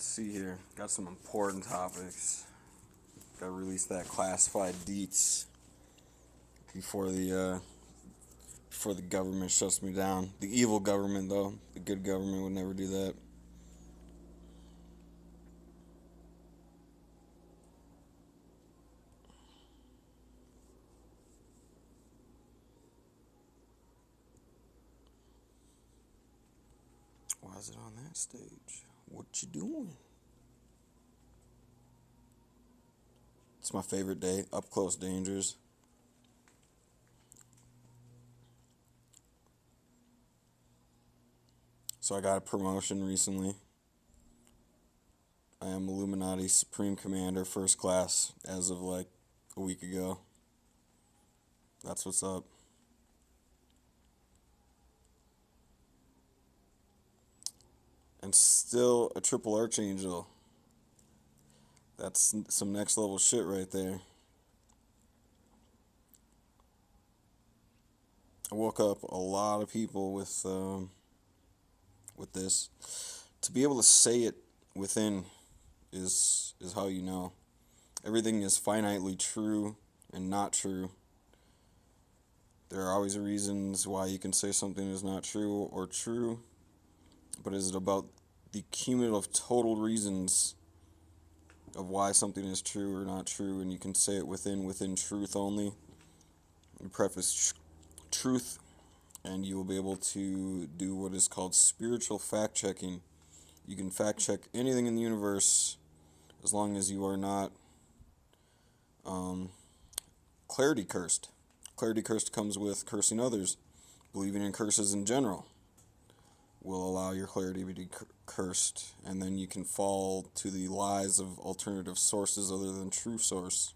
Let's see here. Got some important topics. Gotta release that classified deets before the government shuts me down. The evil government, though. The good government would never do that. Why is it on that stage? What you doing? It's my favorite day. Up close dangers. So I got a promotion recently. I am Illuminati Supreme Commander, First Class, as of like a week ago. That's what's up. And still a triple Archangel. That's some next level shit right there. I woke up a lot of people with this. To be able to say it within is how you know. Everything is finitely true and not true. There are always reasons why you can say something is not true or true, but is it about the cumulative total reasons of why something is true or not true, and you can say it within truth only. You preface truth, and you will be able to do what is called spiritual fact-checking. You can fact-check anything in the universe as long as you are not clarity cursed. Clarity cursed comes with cursing others. Believing in curses in general will allow your clarity to be cursed, and then you can fall to the lies of alternative sources other than true source.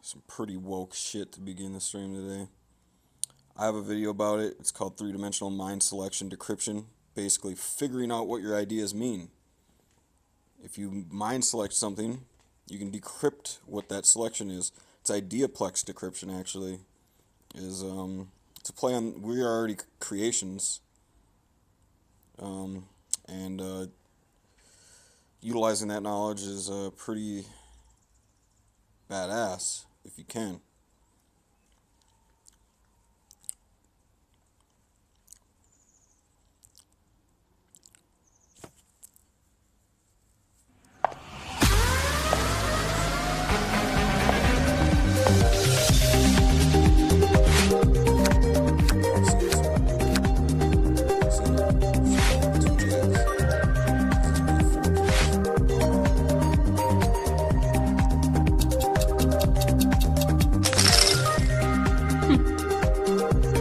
Some pretty woke shit to begin the stream today. I have a video about it. It's called 3-Dimensional Mind Selection Decryption. Basically figuring out what your ideas mean. If you mind select something, you can decrypt what that selection is. It's ideaplex decryption, actually. Is to play on, we are already creations. And utilizing that knowledge is pretty badass, if you can.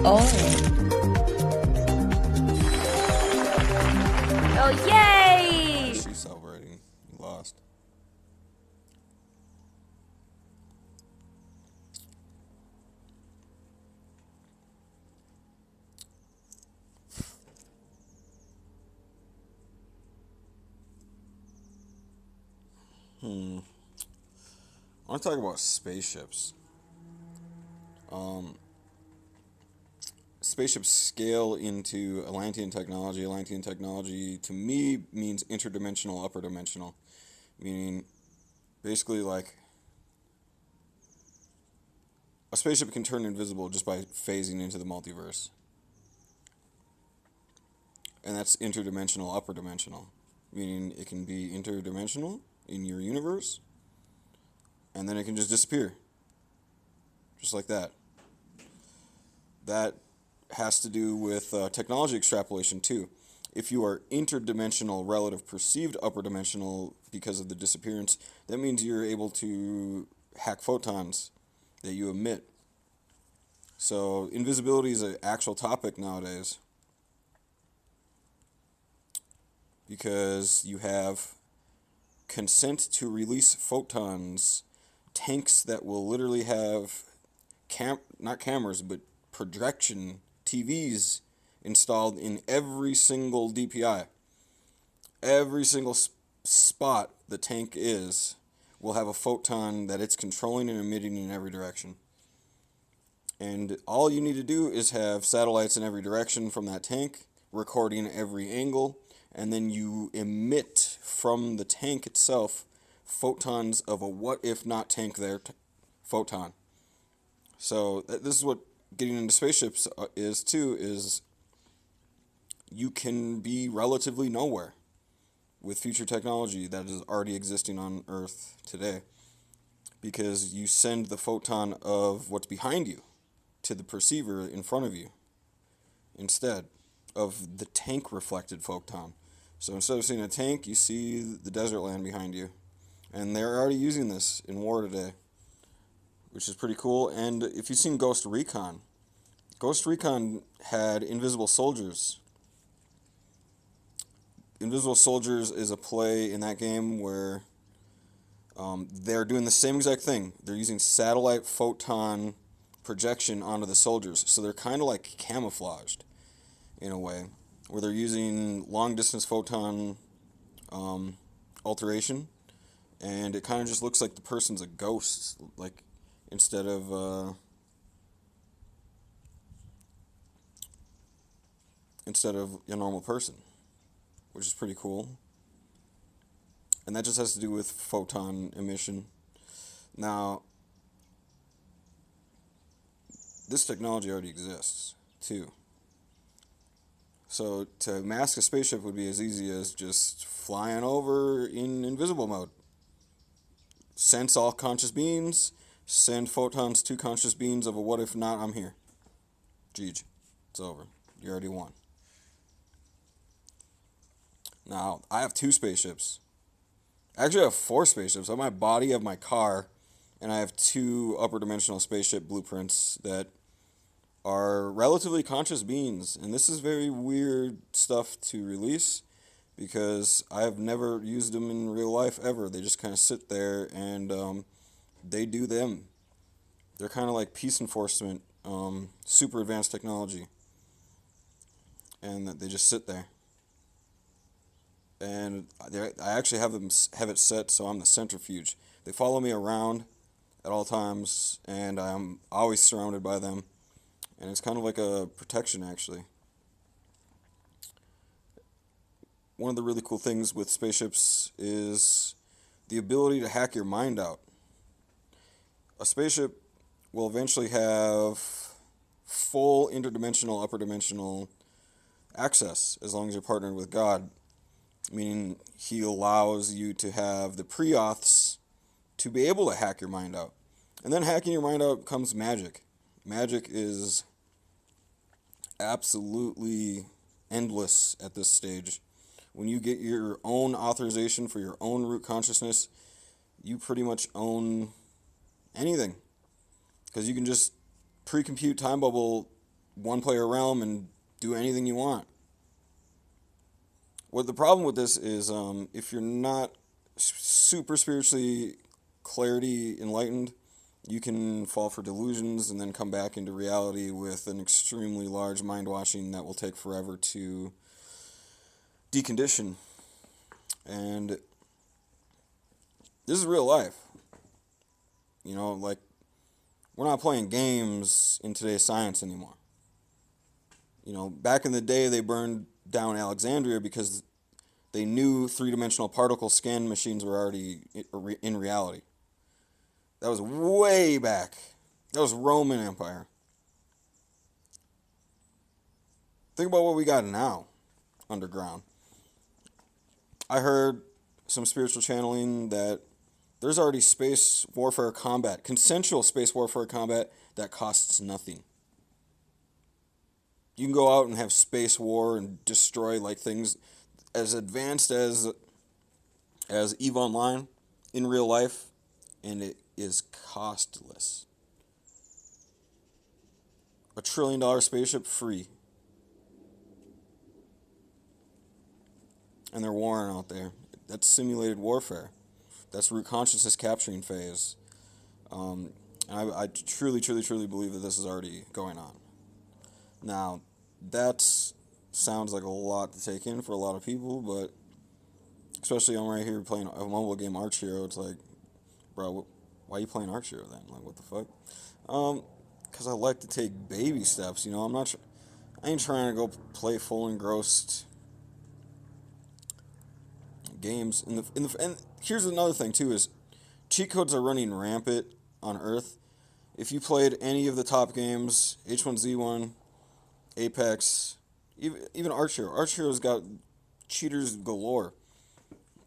Oh, yay! She's celebrating. You lost. I want to talk about spaceships. Spaceships scale into Atlantean technology. Atlantean technology, to me, means interdimensional, upper dimensional. Meaning, basically, like, a spaceship can turn invisible just by phasing into the multiverse. And that's interdimensional, upper dimensional. Meaning, it can be interdimensional in your universe, and then it can just disappear. Just like that. That has to do with technology extrapolation too. If you are interdimensional relative perceived upper dimensional because of the disappearance, that means you're able to hack photons that you emit. So invisibility is an actual topic nowadays, because you have consent to release photons, tanks that will literally have not cameras but projection TVs installed in every single DPI. Every single spot the tank is will have a photon that it's controlling and emitting in every direction. And all you need to do is have satellites in every direction from that tank, recording every angle, and then you emit from the tank itself photons of a what if not tank there photon. So this is what getting into spaceships is too, is you can be relatively nowhere with future technology that is already existing on Earth today, because you send the photon of what's behind you to the perceiver in front of you instead of the tank reflected photon. So instead of seeing a tank, you see the desert land behind you. And they're already using this in war today, which is pretty cool. And if you've seen Ghost Recon had Invisible Soldiers. Invisible Soldiers is a play in that game where they're doing the same exact thing. They're using satellite photon projection onto the soldiers. So they're kind of like camouflaged in a way, where they're using long distance photon alteration, and it kind of just looks like the person's a ghost, like instead of a normal person, which is pretty cool. And that just has to do with photon emission. Now, this technology already exists too. So to mask a spaceship would be as easy as just flying over in invisible mode. Sense all conscious beings, send photons to conscious beings of a what if not, I'm here. GG. It's over. You already won. Now, I have 2 spaceships. Actually, I have 4 spaceships. I have my body, I have my car, and I have 2 upper dimensional spaceship blueprints that are relatively conscious beings. And this is very weird stuff to release because I've never used them in real life ever. They just kind of sit there and they do them. They're kind of like peace enforcement, super advanced technology. And they just sit there. And I actually have it set so I'm the centrifuge. They follow me around at all times, and I'm always surrounded by them. And it's kind of like a protection, actually. One of the really cool things with spaceships is the ability to hack your mind out. A spaceship will eventually have full interdimensional, upper dimensional access as long as you're partnered with God. Meaning he allows you to have the pre-auths to be able to hack your mind out. And then hacking your mind out comes magic. Magic is absolutely endless at this stage. When you get your own authorization for your own root consciousness, you pretty much own anything. Because you can just pre-compute time bubble one player realm and do anything you want. What the problem with this is, if you're not super spiritually clarity enlightened, you can fall for delusions and then come back into reality with an extremely large mind washing that will take forever to decondition. And this is real life. You know, like, we're not playing games in today's science anymore. You know, back in the day, they burned down Alexandria because they knew three-dimensional particle scan machines were already in reality. That was way back. That was Roman Empire. Think about what we got now, underground. I heard some spiritual channeling that there's already space warfare combat, consensual space warfare combat that costs nothing. You can go out and have space war and destroy like things as advanced as EVE Online in real life, and it is costless. $1 trillion spaceship free. And they're warring out there. That's simulated warfare. That's root consciousness capturing phase. And I truly, truly, truly believe that this is already going on. Now, that sounds like a lot to take in for a lot of people, but especially I'm right here playing a mobile game, Archero. It's like, bro, why are you playing Archero then? Like, what the fuck? because I like to take baby steps. You know, I ain't trying to go play full engrossed games. And here's another thing too: is cheat codes are running rampant on Earth. If you played any of the top games, H1Z1, Apex, even Archero, Archero's got cheaters galore.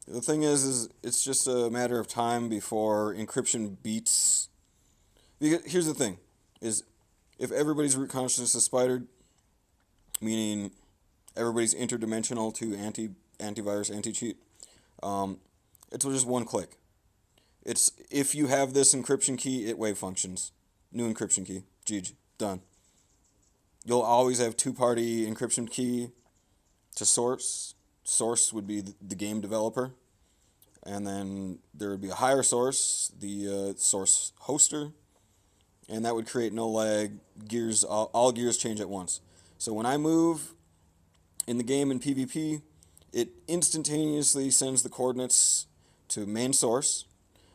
The thing is it's just a matter of time before encryption beats. Because here's the thing: is if everybody's root consciousness is spidered, meaning everybody's interdimensional to antivirus, anti-cheat, it's just one click. It's if you have this encryption key, it wave functions. New encryption key. GG. Done. You'll always have two-party encryption key to source. Source would be the game developer. And then there would be a higher source, the source hoster. And that would create no lag. Gears, all gears change at once. So when I move in the game in PvP, it instantaneously sends the coordinates to main source.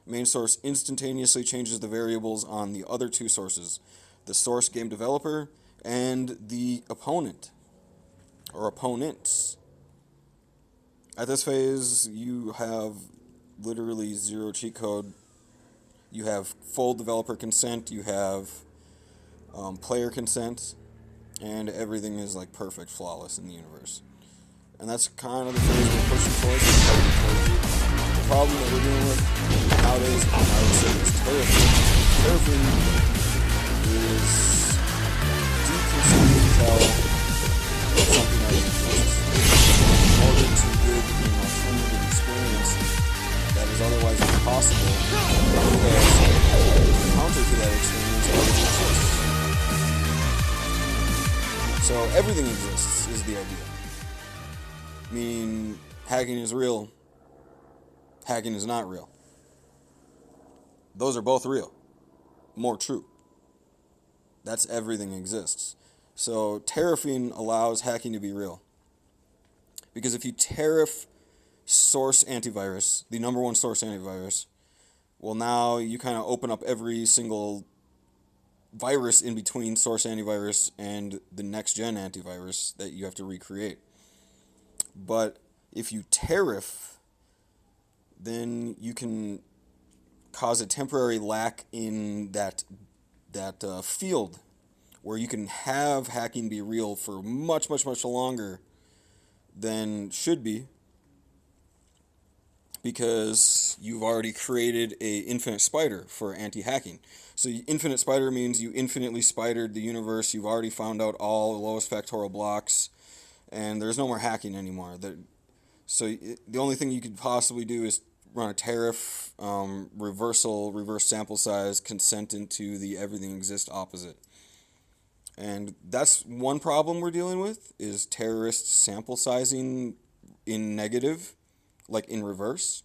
Main source instantaneously changes the variables on the other two sources, the source game developer and the opponent or opponents. At this phase, you have literally zero cheat code. You have full developer consent, you have player consent, and everything is like perfect, flawless in the universe. And that's kind of the phase we're pushing towards. The problem that we're dealing with nowadays, I would say, is terraforming. Terraforming is deconceiving tell something that exists in order to live in an alternative experience that is otherwise impossible because the counter to that experience already exists. So everything exists is the idea. Meaning hacking is real, hacking is not real. Those are both real. More true. That's everything exists. So tariffing allows hacking to be real. Because if you tariff source antivirus, the number one source antivirus, well now you kind of open up every single virus in between source antivirus and the next gen antivirus that you have to recreate. But if you tariff, then you can cause a temporary lack in that field where you can have hacking be real for much, much, much longer than should be, because you've already created a infinite spider for anti-hacking. So infinite spider means you infinitely spidered the universe. You've already found out all the lowest factorial blocks, and there's no more hacking anymore. So the only thing you could possibly do is run a tariff, reverse sample size, consent into the everything exists opposite. And that's one problem we're dealing with, is terrorist sample sizing in negative, like in reverse,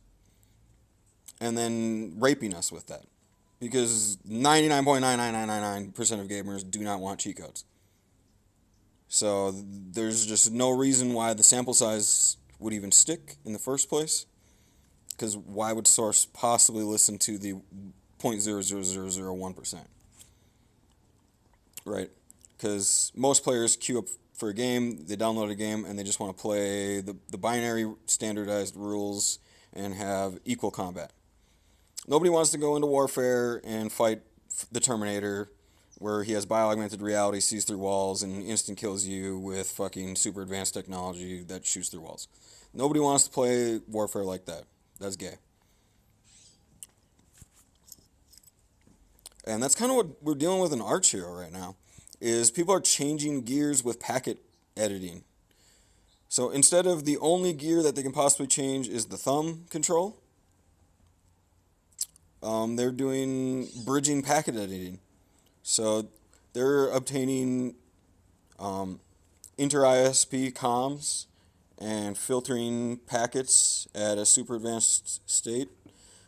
and then raping us with that. Because 99.99999% of gamers do not want cheat codes. So there's just no reason why the sample size would even stick in the first place. Because why would source possibly listen to the 0.00001%? Right? Because most players queue up for a game, they download a game, and they just want to play the binary standardized rules and have equal combat. Nobody wants to go into warfare and fight the Terminator, where he has bio-augmented reality, sees through walls, and instant kills you with fucking super advanced technology that shoots through walls. Nobody wants to play warfare like that. That's gay. And that's kind of what we're dealing with in Archero right now, is people are changing gears with packet editing. So instead of the only gear that they can possibly change is the thumb control, they're doing bridging packet editing. So they're obtaining inter-ISP comms and filtering packets at a super advanced state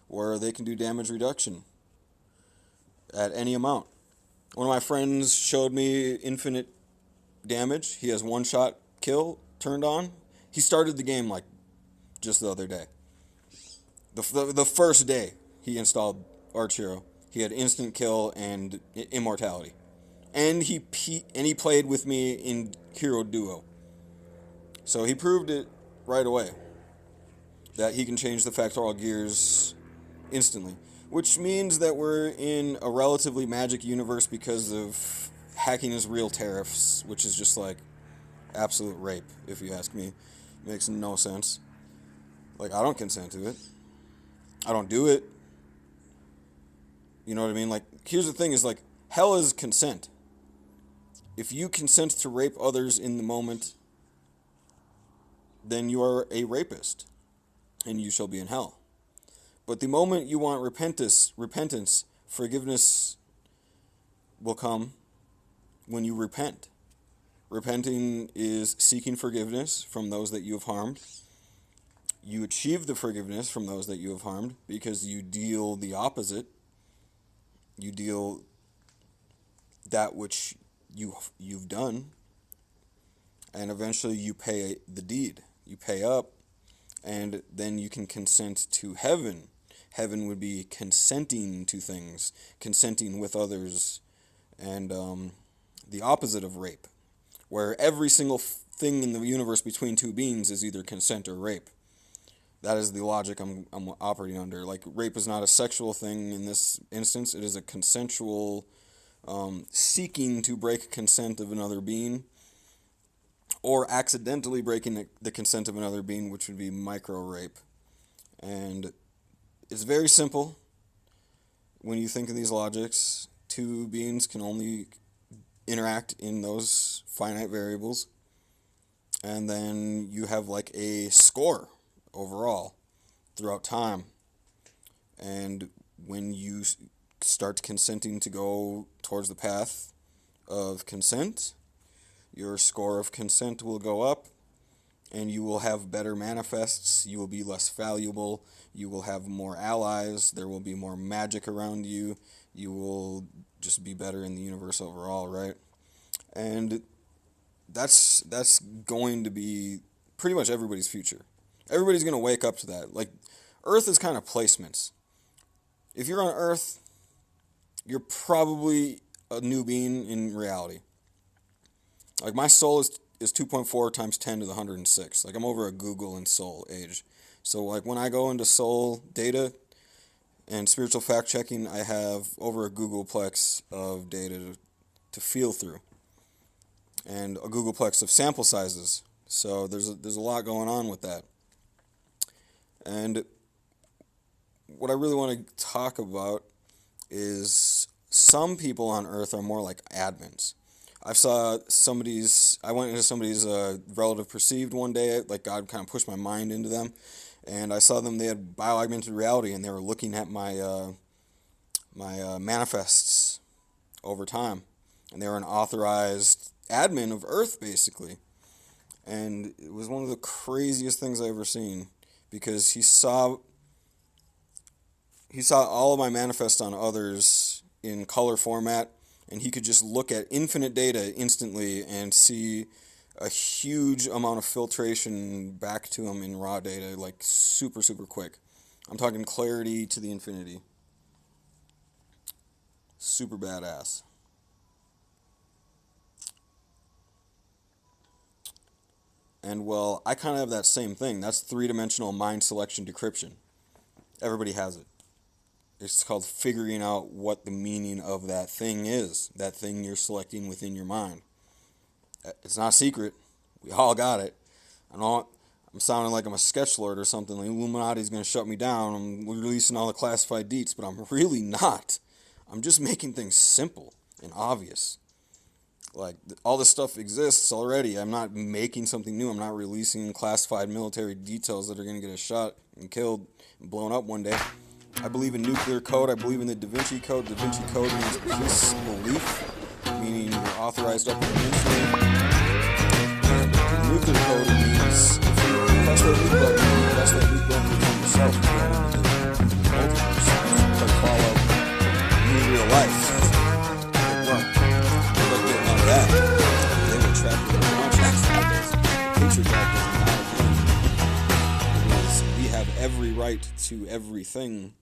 where they can do damage reduction at any amount. One of my friends showed me infinite damage. He has one shot kill turned on. He started the game like just the other day. The first day he installed Archero, he had instant kill and immortality. and he played with me in Hero Duo. So he proved it right away that he can change the factorial gears instantly, which means that we're in a relatively magic universe because of hacking is real tariffs, which is just like absolute rape, if you ask me. Makes no sense. Like, I don't consent to it. I don't do it. You know what I mean? Like, here's the thing is, like, hell is consent. If you consent to rape others in the moment, then you are a rapist, and you shall be in hell. But the moment you want repentance, forgiveness will come when you repent. Repenting is seeking forgiveness from those that you have harmed. You achieve the forgiveness from those that you have harmed because you deal the opposite. You deal that which you've done, and eventually you pay the deed. You pay up, and then you can consent to heaven. Heaven would be consenting to things, consenting with others, and the opposite of rape, where every single thing in the universe between two beings is either consent or rape. That is the logic I'm operating under. Like, rape is not a sexual thing in this instance. It is a consensual seeking to break consent of another being, or accidentally breaking the consent of another being, which would be micro-rape. And it's very simple. When you think of these logics, two beings can only interact in those finite variables, and then you have like a score overall throughout time. And when you start consenting to go towards the path of consent, your score of consent will go up, and you will have better manifests. You will be less valuable. You will have more allies. There will be more magic around you. You will just be better in the universe overall, right? And that's going to be pretty much everybody's future. Everybody's going to wake up to that. Like, Earth is kind of placements. If you're on Earth, you're probably a new being in reality. Like, my soul is 2.4 times 10 to the 106. Like, I'm over a Google and soul age. So, like, when I go into soul data and spiritual fact-checking, I have over a Googleplex of data to feel through, and a Googleplex of sample sizes. So there's a lot going on with that. And what I really want to talk about is some people on Earth are more like admins. I went into somebody's relative perceived one day, like God kind of pushed my mind into them, and I saw them, they had bio-augmented reality, and they were looking at my manifests over time, and they were an authorized admin of Earth, basically. And it was one of the craziest things I've ever seen, because he saw all of my manifests on others in color format, and he could just look at infinite data instantly and see a huge amount of filtration back to him in raw data, like super, super quick. I'm talking clarity to the infinity. Super badass. And, well, I kind of have that same thing. That's three-dimensional mind selection decryption. Everybody has it. It's called figuring out what the meaning of that thing is, that thing you're selecting within your mind. It's not secret. We all got it. I'm sounding like I'm a sketch lord or something. The Illuminati's going to shut me down. I'm releasing all the classified deets, but I'm really not. I'm just making things simple and obvious. Like, all this stuff exists already. I'm not making something new. I'm not releasing classified military details that are going to get us shot and killed and blown up one day. I believe in nuclear code. I believe in the Da Vinci Code. Da Vinci Code means peace, belief, meaning you're authorized up eventually. Nuclear code means if you press that loop button, you press that loop button, you become yourself. You go into the multiverse. It's like Fallout in real life. That they will trap your conscience. The patriarch does not agree. We have every right to everything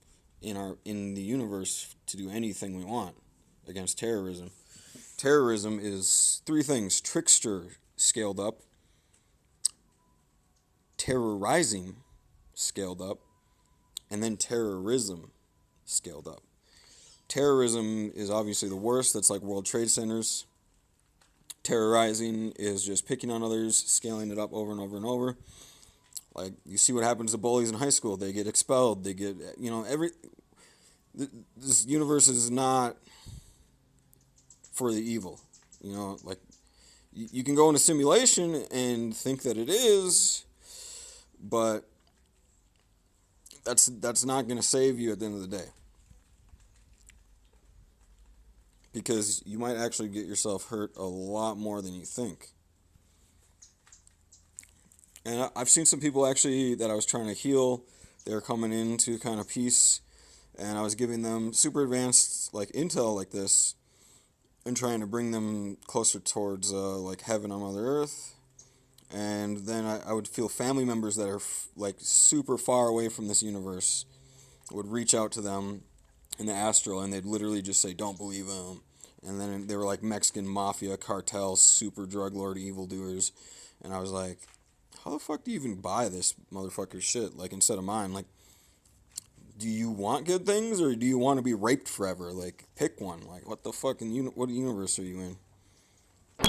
in the universe to do anything we want against terrorism. terrorism is three things: trickster scaled up, terrorizing scaled up, and then terrorism scaled up. Terrorism is obviously the worst. That's like World Trade Centers. Terrorizing is just picking on others, scaling it up over and over and over. Like, you see what happens to bullies in high school. They get expelled. They get, this universe is not for the evil. Like, you can go in a simulation and think that it is, but that's not going to save you at the end of the day. Because you might actually get yourself hurt a lot more than you think. And I've seen some people actually that I was trying to heal. They're coming into kind of peace, and I was giving them super advanced like intel like this, and trying to bring them closer towards like heaven on Mother Earth. And then I would feel family members that are like super far away from this universe would reach out to them in the astral, and they'd literally just say, "Don't believe him." And then they were like Mexican mafia, cartels, super drug lord evildoers. And I was like, how the fuck do you even buy this motherfucker shit? Like, instead of mine, like, do you want good things or do you want to be raped forever? Like, pick one. Like, what the fuck, what universe are you in?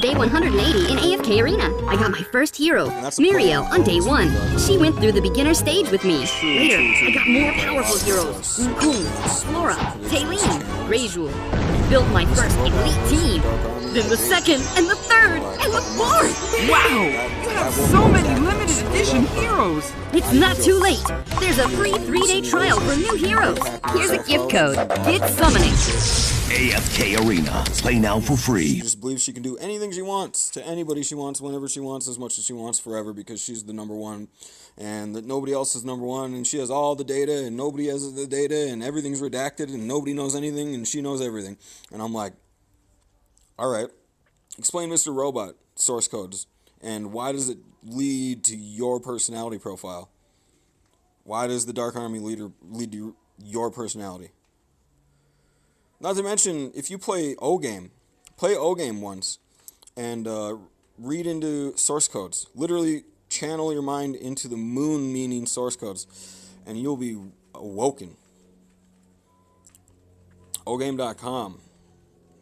Day 180 in AFK Arena. I got my first hero, Muriel, on day 1. She went through the beginner stage with me. Later, I got more powerful heroes. Nkung, Flora, Taylene, Rejul. Built my first elite team. Then the second, and the third, and the fourth! Wow! You have so many limited edition heroes! It's not too late. There's a free 3-day trial for new heroes. Here's a gift code. Get summoning. AFK Arena. Play now for free. She just believes she can do anything she wants to anybody she wants, whenever she wants, as much as she wants, forever, because she's the number one, and that nobody else is number one, and she has all the data, and nobody has the data, and everything's redacted, and nobody knows anything, and she knows everything. And I'm like, all right, explain Mr. Robot source codes, and why does it lead to your personality profile? Why does the Dark Army lead to your personality? Not to mention, if you play O-Game once, and read into source codes. Literally channel your mind into the moon meaning source codes, and you'll be awoken. Ogame.com.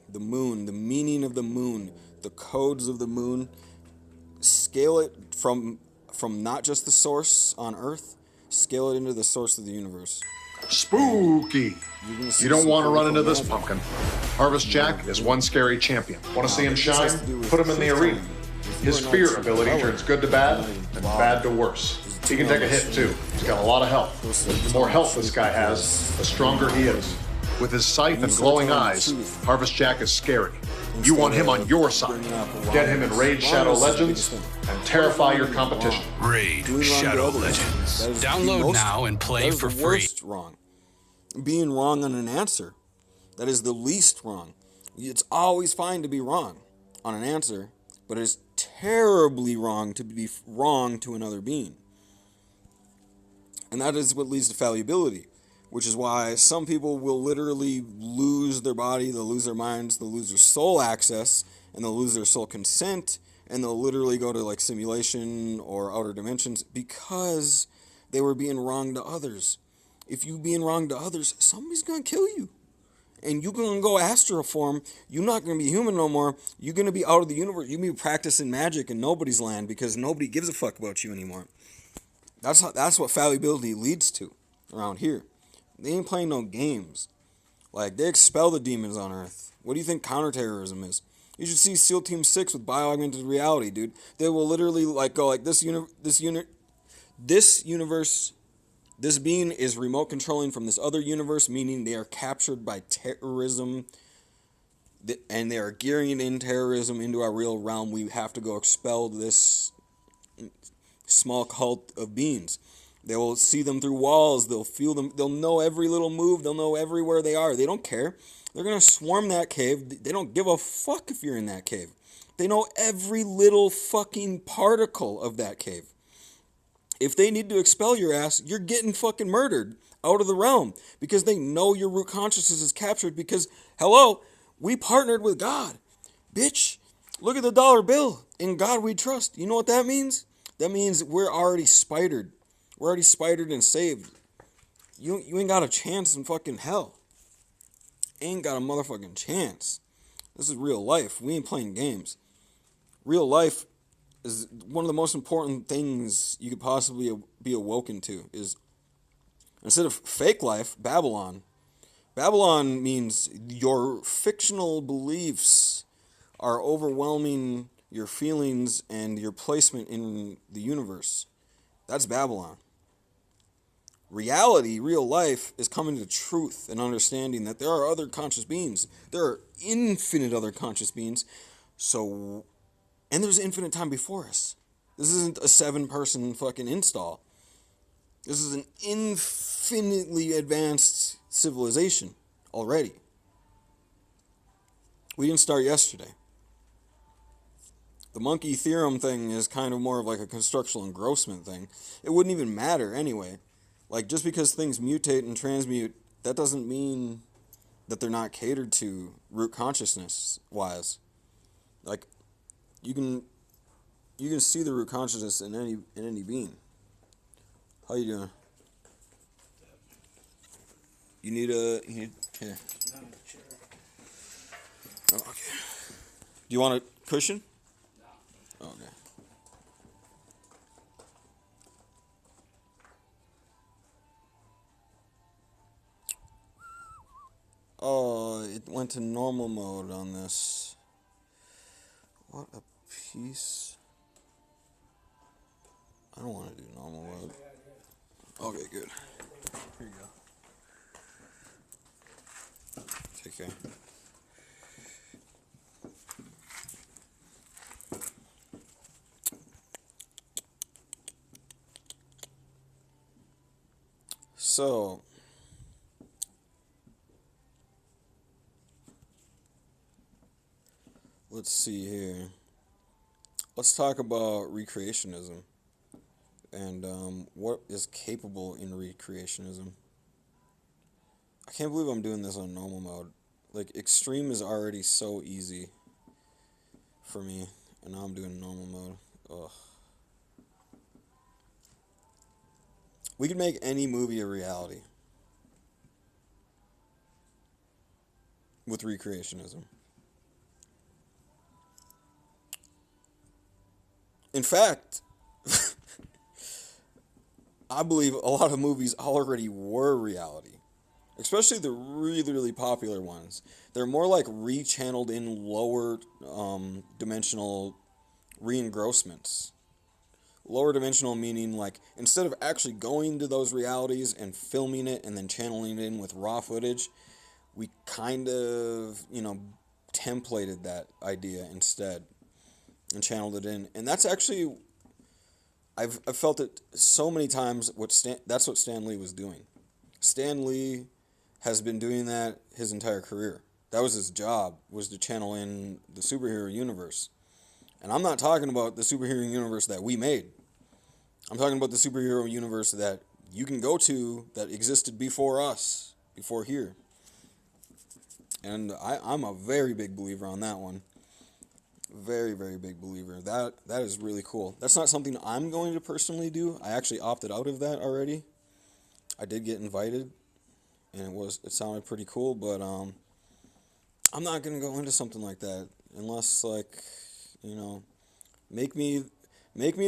The moon, the meaning of the moon, the codes of the moon. Scale it from not just the source on Earth, scale it into the source of the universe. Spooky. You don't want to run into this pumpkin. Harvest Jack is one scary champion. Want to see him shine? Put him in the arena. His fear ability turns good to bad and bad to worse. He can take a hit too. He's got a lot of health. The more health this guy has, the stronger he is. With his scythe and glowing eyes, Harvest Jack is scary. You want him on your side. Get him in Raid Shadow Legends and terrify your competition. Raid Shadow Legends. Download now and play for free. Wrong. Being wrong on an answer. That is the least wrong. It's always fine to be wrong on an answer, but it's terribly wrong to be wrong to another being. And that is what leads to fallibility, which is why some people will literally lose their body, they'll lose their minds, they'll lose their soul access, and they'll lose their soul consent, and they'll literally go to like simulation or outer dimensions because they were being wrong to others. If you being wrong to others, somebody's going to kill you. And you're going to go astral form. You're not going to be human no more. You're going to be out of the universe. You're going to be practicing magic in nobody's land because nobody gives a fuck about you anymore. That's what fallibility leads to around here. They ain't playing no games. Like, they expel the demons on Earth. What do you think counterterrorism is? You should see SEAL Team 6 with bio-augmented reality, dude. They will literally like go like this universe. This being is remote controlling from this other universe, meaning they are captured by terrorism, and they are gearing in terrorism into our real realm. We have to go expel this small cult of beings. They will see them through walls. They'll feel them. They'll know every little move. They'll know everywhere they are. They don't care. They're going to swarm that cave. They don't give a fuck if you're in that cave. They know every little fucking particle of that cave. If they need to expel your ass, you're getting fucking murdered out of the realm because they know your root consciousness is captured because, hello, we partnered with God. Bitch, look at the dollar bill. In God we trust. You know what that means? That means we're already spidered. We're already spidered and saved. You ain't got a chance in fucking hell. Ain't got a motherfucking chance. This is real life. We ain't playing games. Real life is one of the most important things you could possibly be awoken to. Is instead of fake life, Babylon. Babylon means your fictional beliefs are overwhelming your feelings and your placement in the universe. That's Babylon. Reality, real life, is coming to truth and understanding that there are other conscious beings. There are infinite other conscious beings. And there's infinite time before us. This isn't a 7-person fucking install. This is an infinitely advanced civilization already. We didn't start yesterday. The monkey theorem thing is kind of more of like a constructional engrossment thing. It wouldn't even matter anyway. Like, just because things mutate and transmute, that doesn't mean that they're not catered to root consciousness wise. Like, you can see the root consciousness in any being. How you doing? You need here. Oh, okay. Do you want a cushion? No. Okay. Oh, it went to normal mode on this. What a piece. I don't want to do normal mode. Okay, good. Here you go. Take care. So, let's see here. Let's talk about recreationism and what is capable in recreationism. I can't believe I'm doing this on normal mode. Like, extreme is already so easy for me, and now I'm doing normal mode. Ugh. We could make any movie a reality with recreationism. In fact, I believe a lot of movies already were reality, especially the really, really popular ones. They're more like re-channeled in lower dimensional re-engrossments. Lower dimensional meaning, like, instead of actually going to those realities and filming it and then channeling it in with raw footage, we kind of, templated that idea instead and channeled it in. And that's actually, I've felt it so many times, that's what Stan Lee was doing. Stan Lee has been doing that his entire career. That was his job, was to channel in the superhero universe. And I'm not talking about the superhero universe that we made. I'm talking about the superhero universe that you can go to that existed before us, before here. And I'm a very big believer on that one. Very, very big believer. That is really cool. That's not something I'm going to personally do. I actually opted out of that already. I did get invited, and it sounded pretty cool, but I'm not going to go into something like that unless, like, make me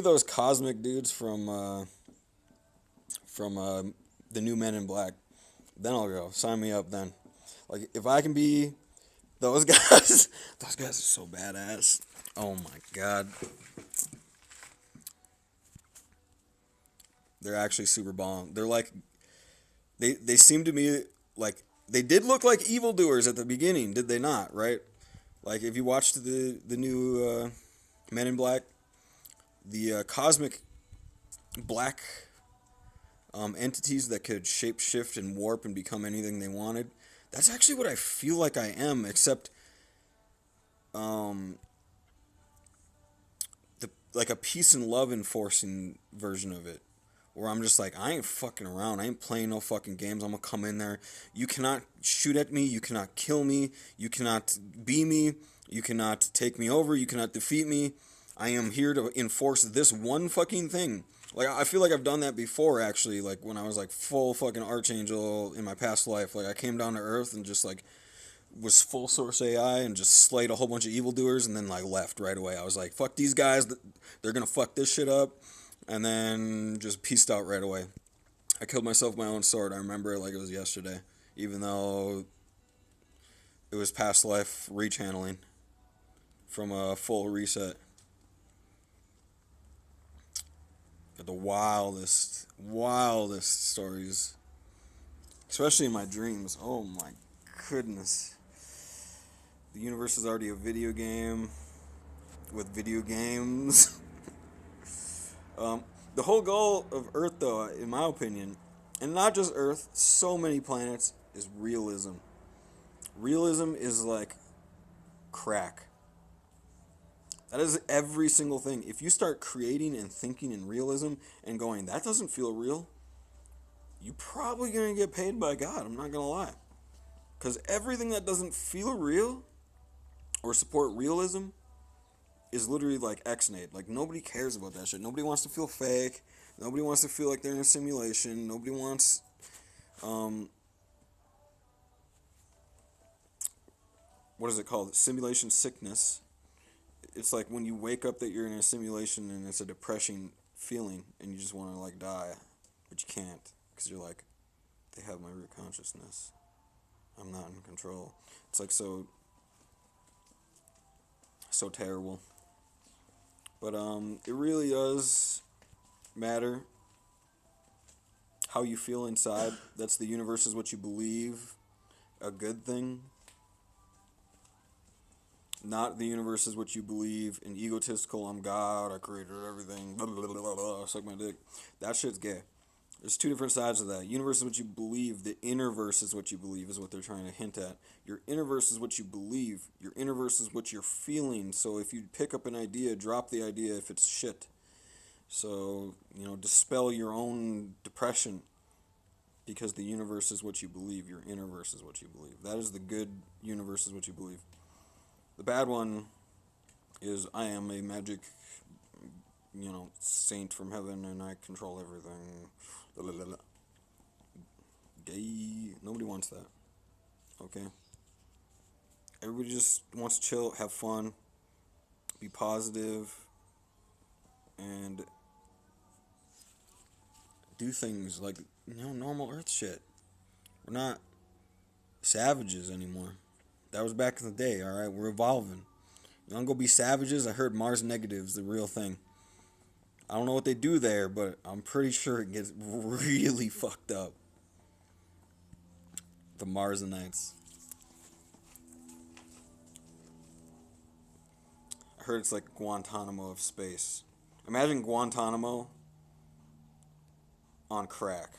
those cosmic dudes from the new Men in Black. Then I'll go. Sign me up then. Like, if I can be those guys, those guys are so badass. Oh my god. They're actually super bomb. They're like, they seem to me like, they did look like evildoers at the beginning, did they not, right? Like, if you watched the new Men in Black, the cosmic black entities that could shapeshift and warp and become anything they wanted, that's actually what I feel like I am, except like a peace and love enforcing version of it, where I'm just like, I ain't fucking around, I ain't playing no fucking games, I'm gonna come in there, you cannot shoot at me, you cannot kill me, you cannot be me, You cannot take me over. You cannot defeat me. I am here to enforce this one fucking thing. Like, I feel like I've done that before, actually. Like, when I was, like, full fucking Archangel in my past life. Like, I came down to Earth and just, like, was full source AI and just slayed a whole bunch of evildoers and then, like, left right away. I was like, fuck these guys. They're gonna fuck this shit up. And then just peaced out right away. I killed myself with my own sword. I remember it like it was yesterday. Even though it was past life rechanneling from a full reset. Got the wildest stories. Especially in my dreams. Oh my goodness. The universe is already a video game with video games. The whole goal of Earth, though, in my opinion, and not just Earth, so many planets, is realism. Realism is like crack. That is every single thing. If you start creating and thinking in realism and going, that doesn't feel real, you're probably going to get paid by God. I'm not going to lie. Because everything that doesn't feel real or support realism is literally like X-nade. Like, nobody cares about that shit. Nobody wants to feel fake. Nobody wants to feel like they're in a simulation. Nobody wants... what is it called? Simulation sickness. It's like when you wake up that you're in a simulation and it's a depressing feeling and you just want to, like, die. But you can't. Because you're like, they have my root consciousness. I'm not in control. It's like so terrible. But it really does matter how you feel inside. That's the universe is what you believe. A good thing. Not the universe is what you believe. An egotistical, I'm God, I created everything, blah, blah, blah, blah, blah, suck my dick. That shit's gay. There's two different sides of that. Universe is what you believe. The innerverse is what you believe, is what they're trying to hint at. Your innerverse is what you believe. Your innerverse is what you're feeling. So if you pick up an idea, drop the idea if it's shit. So, dispel your own depression. Because the universe is what you believe. Your innerverse is what you believe. That is the good universe is what you believe. The bad one is I am a magic, saint from heaven and I control everything. Blah, blah, blah. Gay. Nobody wants that. Okay? Everybody just wants to chill, have fun, be positive, and do things like, normal Earth shit. We're not savages anymore. That was back in the day, alright? We're evolving. You want to go be savages? I heard Mars negative's the real thing. I don't know what they do there, but I'm pretty sure it gets really fucked up. The Marsanites. I heard it's like Guantanamo of space. Imagine Guantanamo on crack.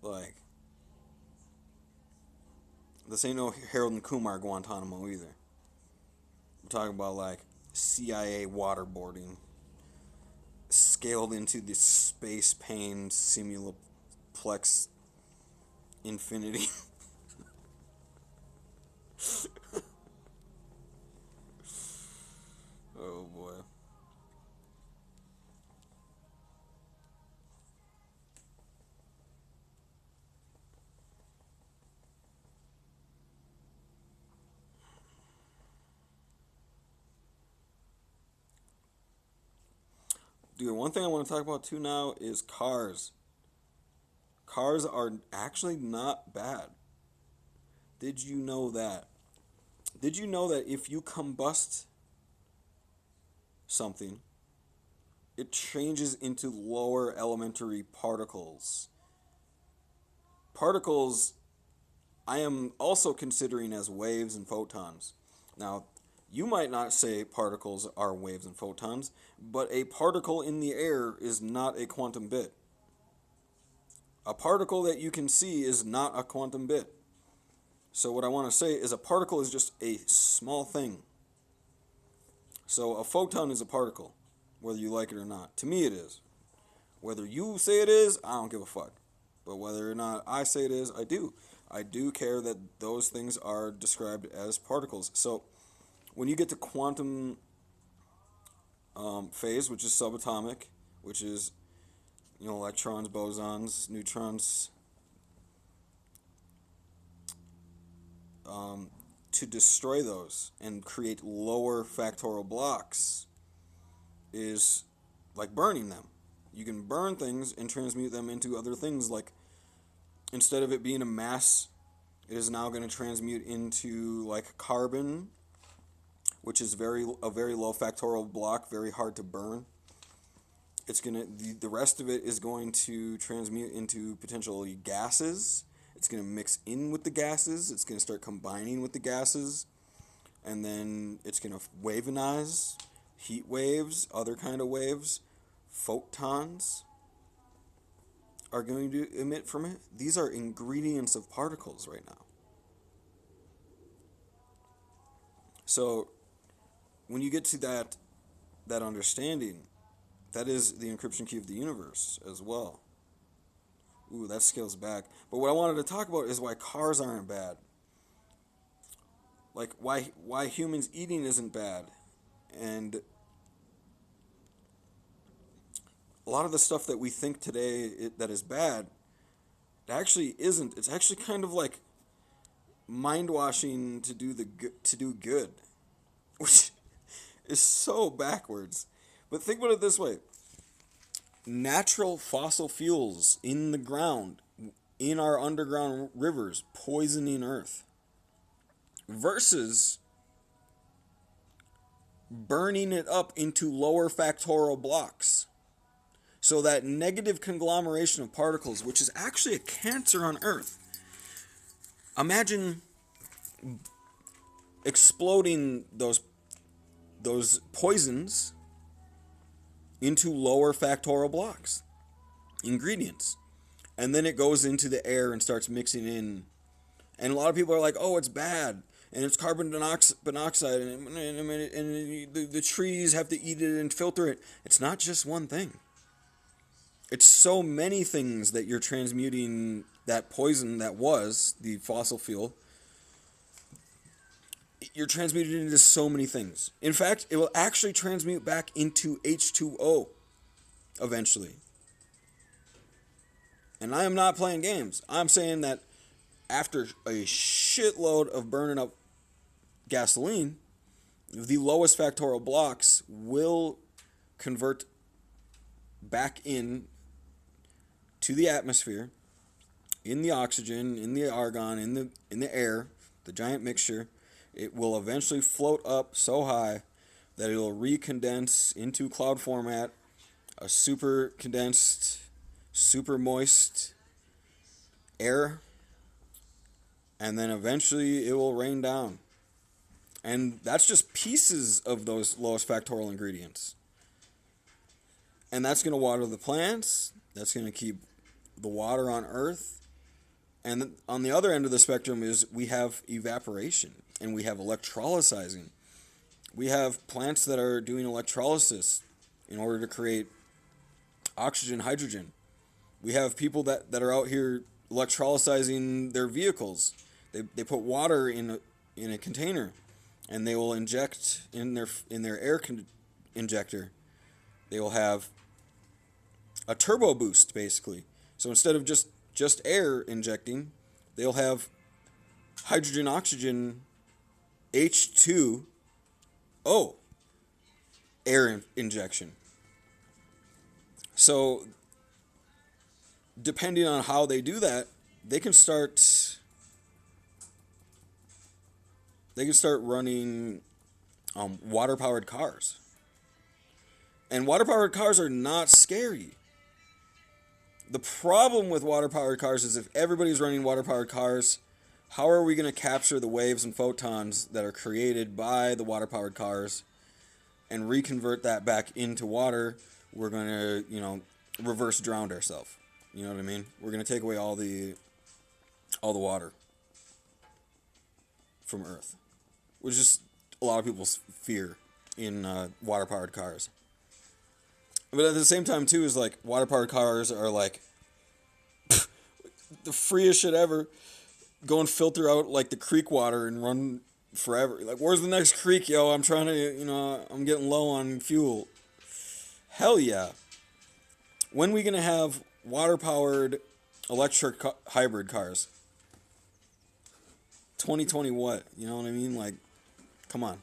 Like, this ain't no Harold and Kumar Guantanamo either. I'm talking about like CIA waterboarding, scaled into the space pain simulaplex infinity. Oh boy. Dude, one thing I want to talk about too now is cars. Cars are actually not bad. Did you know that? Did you know that if you combust something, it changes into lower elementary particles? Particles, I am also considering as waves and photons. Now, you might not say particles are waves and photons, but a particle in the air is not a quantum bit. A particle that you can see is not a quantum bit. So what I want to say is a particle is just a small thing. So a photon is a particle, whether you like it or not. To me it is. Whether you say it is, I don't give a fuck. But whether or not I say it is, I do. I do care that those things are described as particles. So when you get to quantum phase, which is subatomic, which is, you know, electrons, bosons, neutrons, to destroy those and create lower factorial blocks is like burning them. You can burn things and transmute them into other things, like instead of it being a mass, it is now going to transmute into like carbon, which is a very low factorial block, very hard to burn. It's gonna the rest of it is going to transmute into potentially gases. It's going to mix in with the gases. It's going to start combining with the gases, and then it's going to wavenize, heat waves, other kind of waves, photons are going to emit from it. These are ingredients of particles right now. So when you get to that understanding, that is the encryption key of the universe as well. Ooh, that scales back. But what I wanted to talk about is why cars aren't bad. Like why humans eating isn't bad. And a lot of the stuff that we think today that is bad, it actually isn't. It's actually kind of like mind washing to do good, which is so backwards. But think about it this way. Natural fossil fuels in the ground, in our underground rivers, poisoning Earth, versus burning it up into lower factorial blocks. So that negative conglomeration of particles, which is actually a cancer on Earth. Imagine exploding those poisons into lower factorial blocks, ingredients. And then it goes into the air and starts mixing in. And a lot of people are like, oh, it's bad. And it's carbon monoxide. And the trees have to eat it and filter it. It's not just one thing. It's so many things that you're transmuting that poison that was the fossil fuel. You're transmuting it into so many things. In fact, it will actually transmute back into H2O eventually. And I am not playing games. I'm saying that after a shitload of burning up gasoline, the lowest factorial blocks will convert back in to the atmosphere, in the oxygen, in the argon, in the air, the giant mixture. It will eventually float up so high that it will recondense into cloud format, a super condensed, super moist air, and then eventually it will rain down. And that's just pieces of those lowest factorial ingredients. And that's going to water the plants, that's going to keep the water on Earth. And on the other end of the spectrum is we have evaporation. And we have electrolysizing. We have plants that are doing electrolysis in order to create oxygen, hydrogen. We have people that are out here electrolysizing their vehicles. They put water in a container, and they will inject in their air injector. They will have a turbo boost, basically. So instead of just air injecting, they'll have hydrogen, oxygen, H2O air injection. So depending on how they do that, they can start running water-powered cars. And water-powered cars are not scary. The problem with water-powered cars is if everybody's running water-powered cars, how are we going to capture the waves and photons that are created by the water-powered cars and reconvert that back into water? We're going to, reverse drown ourselves. You know what I mean? We're going to take away all the water from Earth, which is a lot of people's fear in water-powered cars. But at the same time, too, is like water-powered cars are like the freest shit ever. go and filter out like the creek water and run forever. Like, where's the next creek, yo? I'm trying to, I'm getting low on fuel. Hell yeah. When we gonna have water-powered electric hybrid cars? 2020 what? You know what I mean? Like, come on.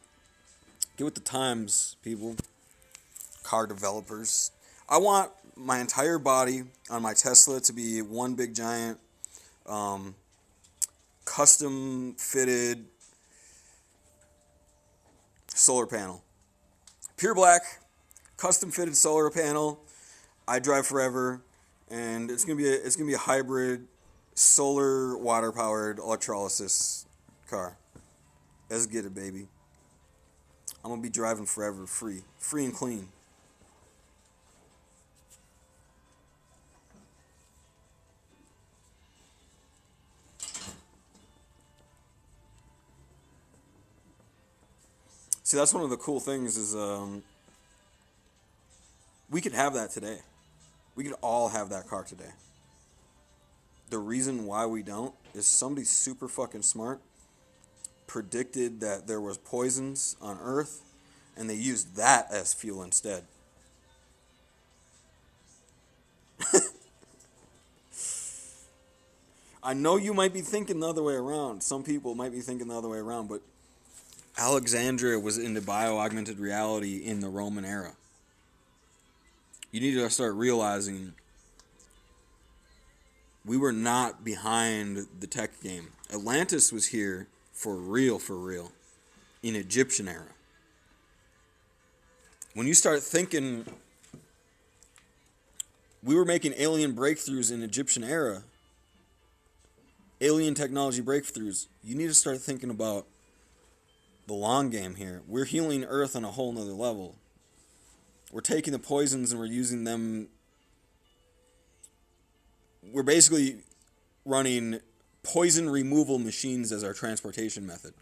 Get with the times, people. Car developers. I want my entire body on my Tesla to be one big giant custom fitted solar panel. Pure black, custom fitted solar panel. I drive forever, and it's gonna be a hybrid solar water powered electrolysis car. Let's get it, baby. I'm gonna be driving forever, free and clean. See, that's one of the cool things is we could have that today. We could all have that car today. The reason why we don't is somebody super fucking smart predicted that there was poisons on Earth, and they used that as fuel instead. I know you might be thinking the other way around. Some people might be thinking the other way around, but Alexandria was into bio-augmented reality in the Roman era. You need to start realizing we were not behind the tech game. Atlantis was here for real, in Egyptian era. When you start thinking we were making alien breakthroughs in Egyptian era, alien technology breakthroughs, you need to start thinking about the long game here. We're healing Earth on a whole nother level. We're taking the poisons and we're using them. We're basically running poison removal machines as our transportation method.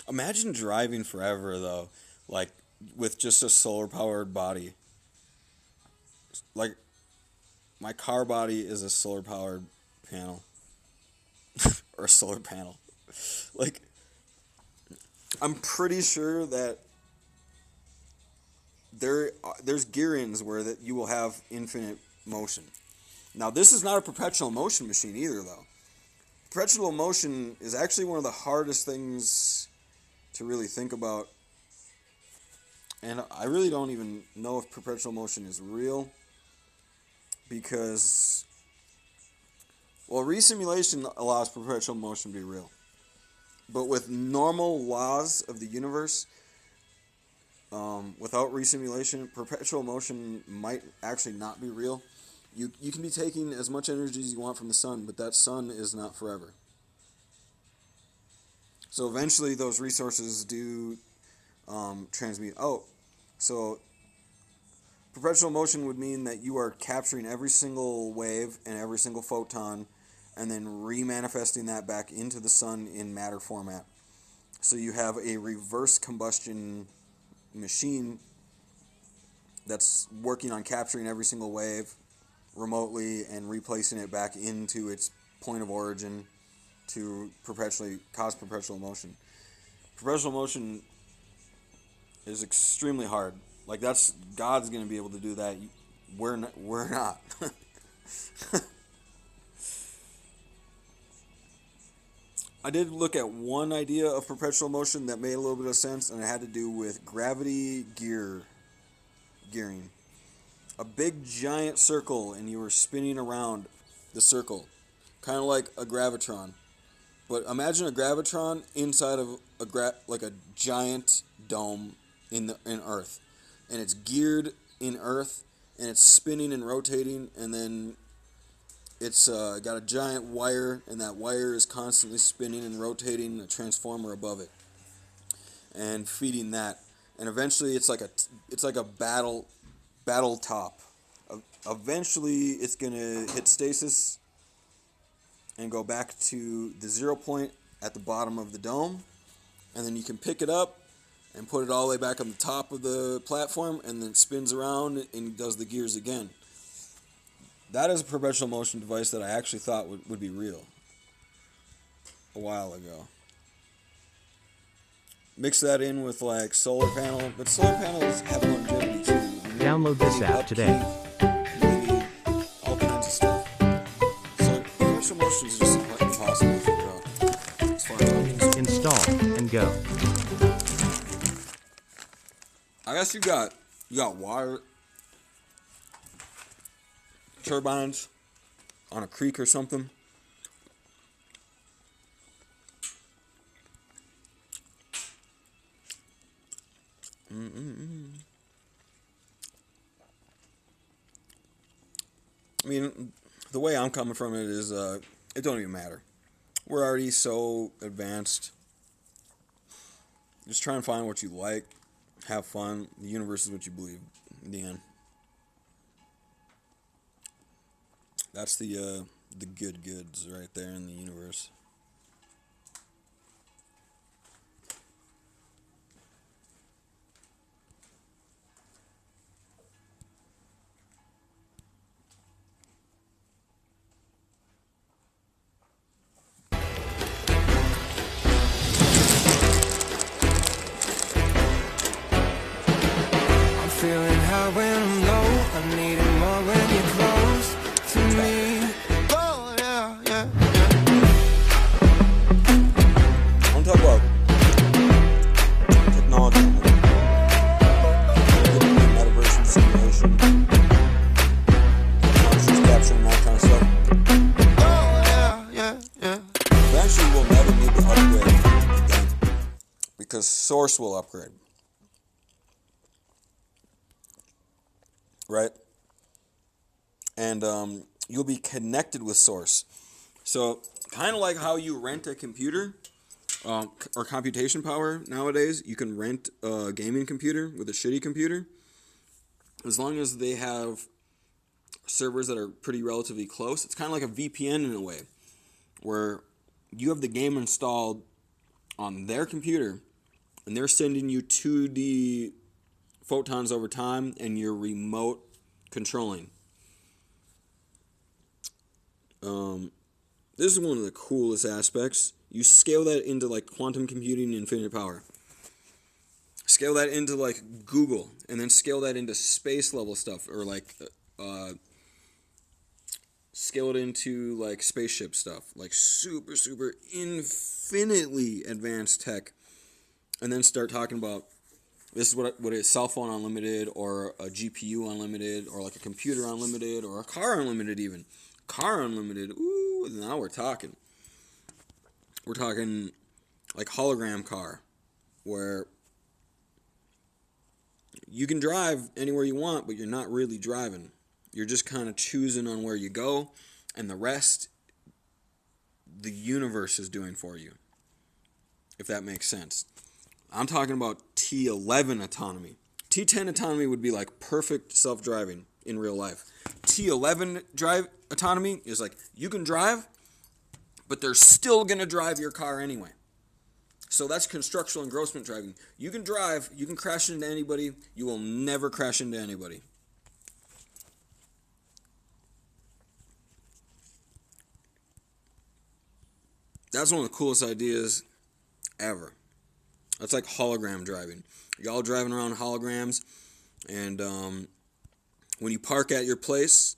Imagine driving forever, though, like, with just a solar-powered body. Like, my car body is a solar-powered panel. Or a solar panel. Like, I'm pretty sure that there's gear-ins where that you will have infinite motion. Now, this is not a perpetual motion machine either, though. Perpetual motion is actually one of the hardest things to really think about, and I really don't even know if perpetual motion is real, because, well, resimulation allows perpetual motion to be real, but with normal laws of the universe, without resimulation, perpetual motion might actually not be real. You can be taking as much energy as you want from the sun, but that sun is not forever. So eventually those resources do transmute out. So perpetual motion would mean that you are capturing every single wave and every single photon and then remanifesting that back into the sun in matter format. So you have a reverse combustion machine that's working on capturing every single wave remotely and replacing it back into its point of origin to cause perpetual motion. Perpetual motion is extremely hard. Like, that's God's going to be able to do that. We're not. I did look at one idea of perpetual motion that made a little bit of sense, and it had to do with gravity gearing. A big giant circle, and you were spinning around the circle. kind of like a gravitron. But imagine a gravitron inside of a giant dome in Earth, and it's geared in Earth, and it's spinning and rotating, and then it's got a giant wire, and that wire is constantly spinning and rotating a transformer above it, and feeding that, and eventually it's like a battle top. Eventually, it's gonna hit stasis and go back to the 0 point at the bottom of the dome, and then you can pick it up and put it all the way back on the top of the platform, and then it spins around and does the gears again. That is a perpetual motion device that I actually thought would be real a while ago. Mix that in with like solar panel, but solar panels have longevity too. Download this app today. All kinds of stuff. So perpetual motion is just impossible to figure out as far as I'm concerned. Install and go. I guess you got water turbines on a creek or something. I mean, the way I'm coming from it is, it don't even matter. We're already so advanced. Just try and find what you like. Have fun. The universe is what you believe in the end. That's the good goods right there in the universe. Feeling high when I'm low, I need it more when you're close to me. Oh yeah, yeah, I want to talk about technology, metaverse and simulation, conscious capture and that kind of stuff. oh yeah. Eventually we'll never need to upgrade again, because Source will upgrade. Right? And you'll be connected with Source. So, kind of like how you rent a computer or computation power nowadays, you can rent a gaming computer with a shitty computer. As long as they have servers that are pretty relatively close, it's kind of like a VPN in a way, where you have the game installed on their computer, and they're sending you 2D photons over time, and you're remote controlling. This is one of the coolest aspects. You scale that into like quantum computing, infinite power. Scale that into like Google, and then scale that into space level stuff, or like scale it into like spaceship stuff, like super infinitely advanced tech, and then start talking about this is what is cell phone unlimited, or a GPU unlimited, or like a computer unlimited, or a car unlimited even. Car unlimited, ooh, now we're talking. We're talking like hologram car, where you can drive anywhere you want, but you're not really driving. You're just kind of choosing on where you go, and the rest, the universe is doing for you, if that makes sense. I'm talking about T11 autonomy. T10 autonomy would be like perfect self-driving in real life. T11 drive autonomy is like, you can drive, but they're still going to drive your car anyway. So that's constructional engrossment driving. You can drive, you can crash into anybody, you will never crash into anybody. That's one of the coolest ideas ever. That's like hologram driving. Y'all driving around holograms, and when you park at your place,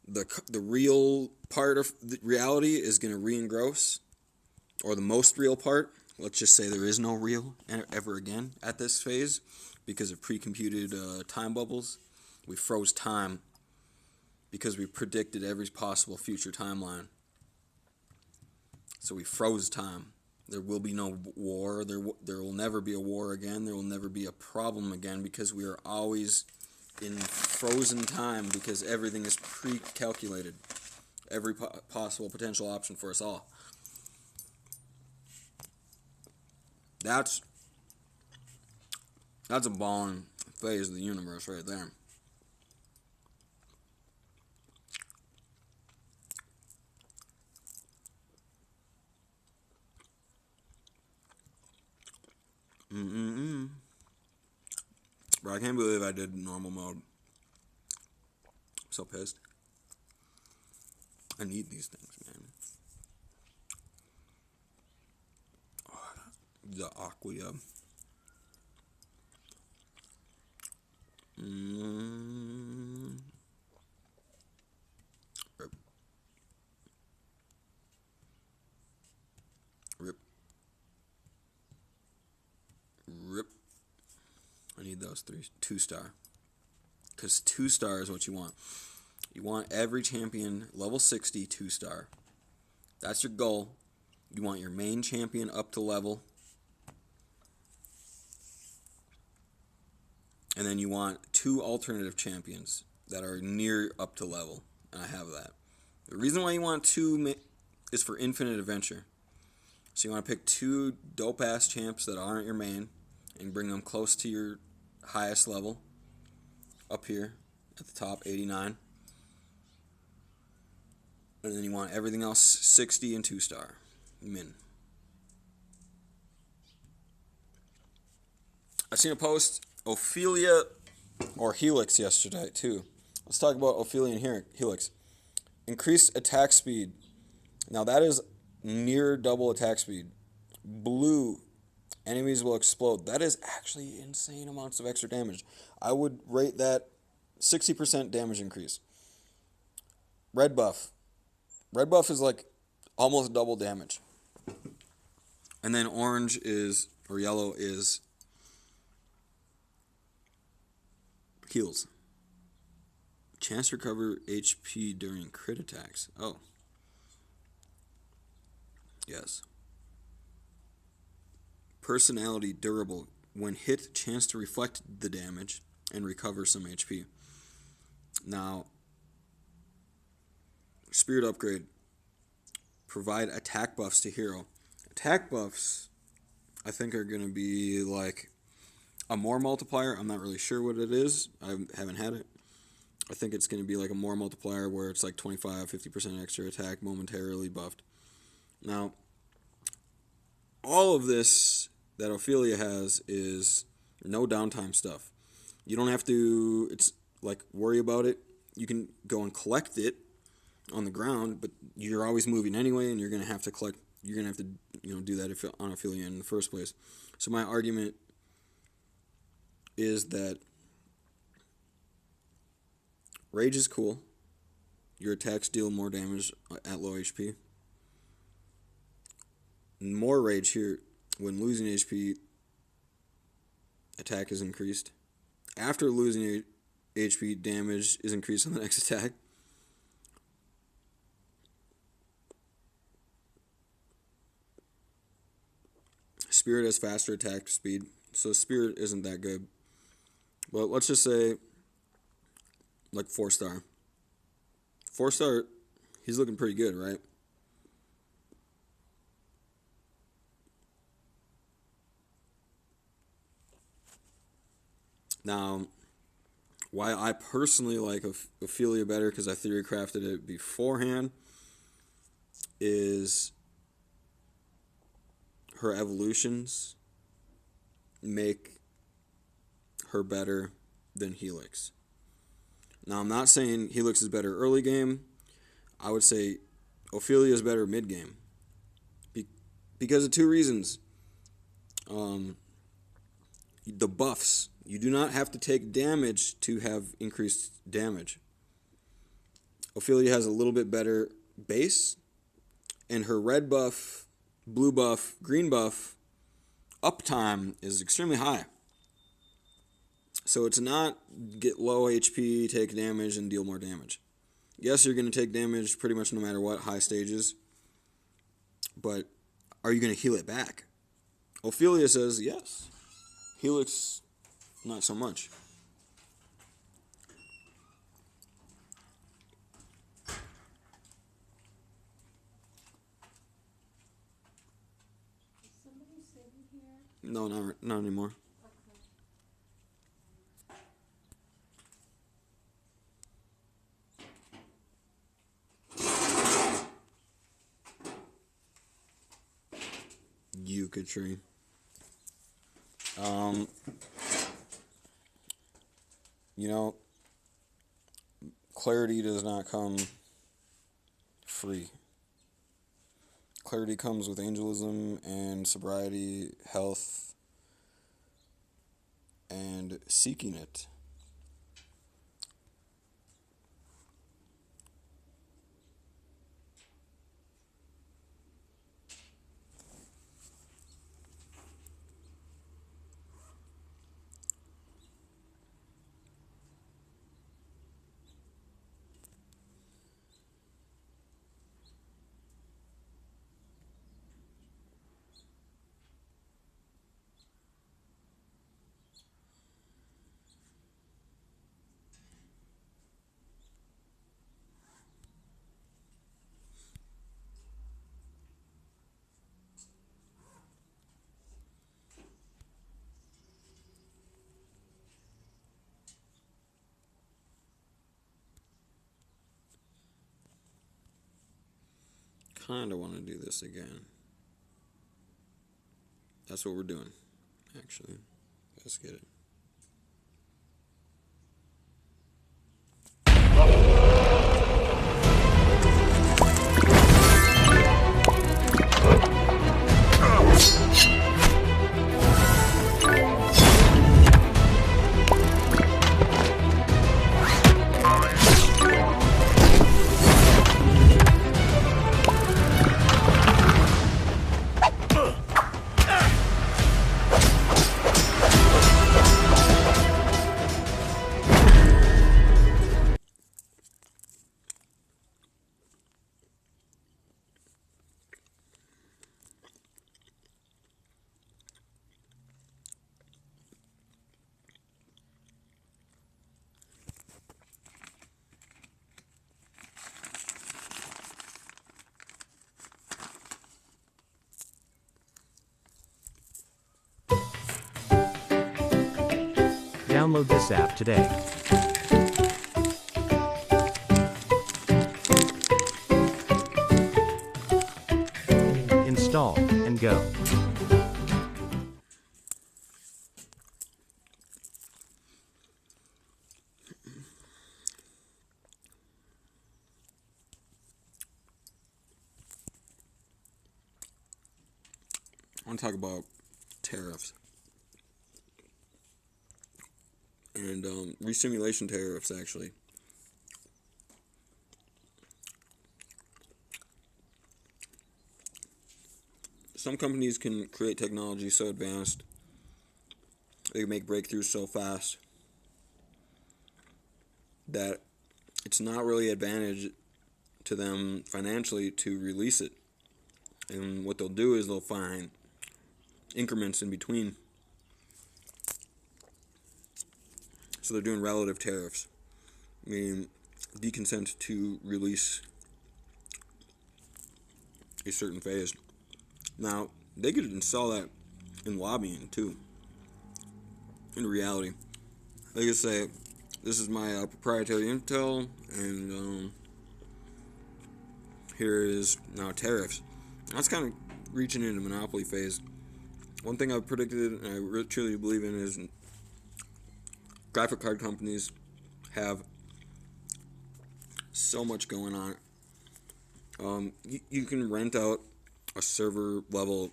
the real part of the reality is going to re-engross, or the most real part. Let's just say there is no real ever again at this phase because of pre-computed time bubbles. We froze time because we predicted every possible future timeline. So we froze time. There will be no war. There will never be a war again. There will never be a problem again because we are always in frozen time because everything is pre-calculated. Every possible potential option for us all. That's a ballin' phase of the universe right there. Bro, I can't believe I did normal mode. I'm so pissed. I need these things, man. Oh, the Aqua. Rip. Rip. Rip. I need those 2-star. Because 2-star is what you want. You want every champion level 60 2-star. That's your goal. You want your main champion up to level. And then you want 2 alternative champions that are near up to level. And I have that. The reason why you want 2 is for infinite adventure. So you want to pick 2 dope-ass champs that aren't your main and bring them close to your highest level. Up here at the top, 89. And then you want everything else 60 and 2-star. Min. I seen a post, Ophelia or Helix yesterday too. Let's talk about Ophelia and Helix. Increased attack speed. Now that is near double attack speed. Blue, enemies will explode. That is actually insane amounts of extra damage. I would rate that 60% damage increase. Red buff. Red buff is like almost double damage. And then orange is, or yellow is heals. Chance to recover HP during crit attacks. Oh. Yes. Personality durable. When hit, chance to reflect the damage and recover some HP. Now, Spirit upgrade. Provide attack buffs to hero. Attack buffs, I think, are going to be like a more multiplier. I'm not really sure what it is. I haven't had it. I think it's going to be like a more multiplier where it's like 25-50% extra attack momentarily buffed. Now, all of this that Ophelia has is no downtime stuff. You don't have to, it's like, worry about it. You can go and collect it on the ground, but you're always moving anyway, and you're going to have to collect, you're going to have to, do that on Ophelia in the first place. So my argument is that Rage is cool. Your attacks deal more damage at low HP. More Rage here, when losing HP, attack is increased. After losing HP, damage is increased on the next attack. Spirit has faster attack speed, so Spirit isn't that good. But let's just say, like 4-star. 4-star, he's looking pretty good, right? Now, why I personally like Ophelia better, because I theory crafted it beforehand, is her evolutions make her better than Helix. Now, I'm not saying Helix is better early game. I would say Ophelia is better mid game. Because of 2 reasons. The buffs. You do not have to take damage to have increased damage. Ophelia has a little bit better base, and her red buff, blue buff, green buff uptime is extremely high. So it's not get low HP, take damage, and deal more damage. Yes, you're going to take damage pretty much no matter what, high stages. But are you going to heal it back? Ophelia says yes. Helix, not so much. No, not anymore. Yucca tree. You know, clarity does not come free. Clarity comes with angelism and sobriety, health, and seeking it. Kinda want to do this again. That's what we're doing, actually. Let's get it. Download this app today. Install and go. I want to talk about tariffs. And resimulation tariffs, actually. Some companies can create technology so advanced, they can make breakthroughs so fast that it's not really advantage to them financially to release it. And what they'll do is they'll find increments in between. So they're doing relative tariffs, meaning deconsent to release a certain phase. Now, they could install that in lobbying too. In reality, they could say, "This is my proprietary intel, and here is now tariffs." That's kind of reaching into monopoly phase. One thing I've predicted, and I truly believe in, is graphic card companies have so much going on. You can rent out a server level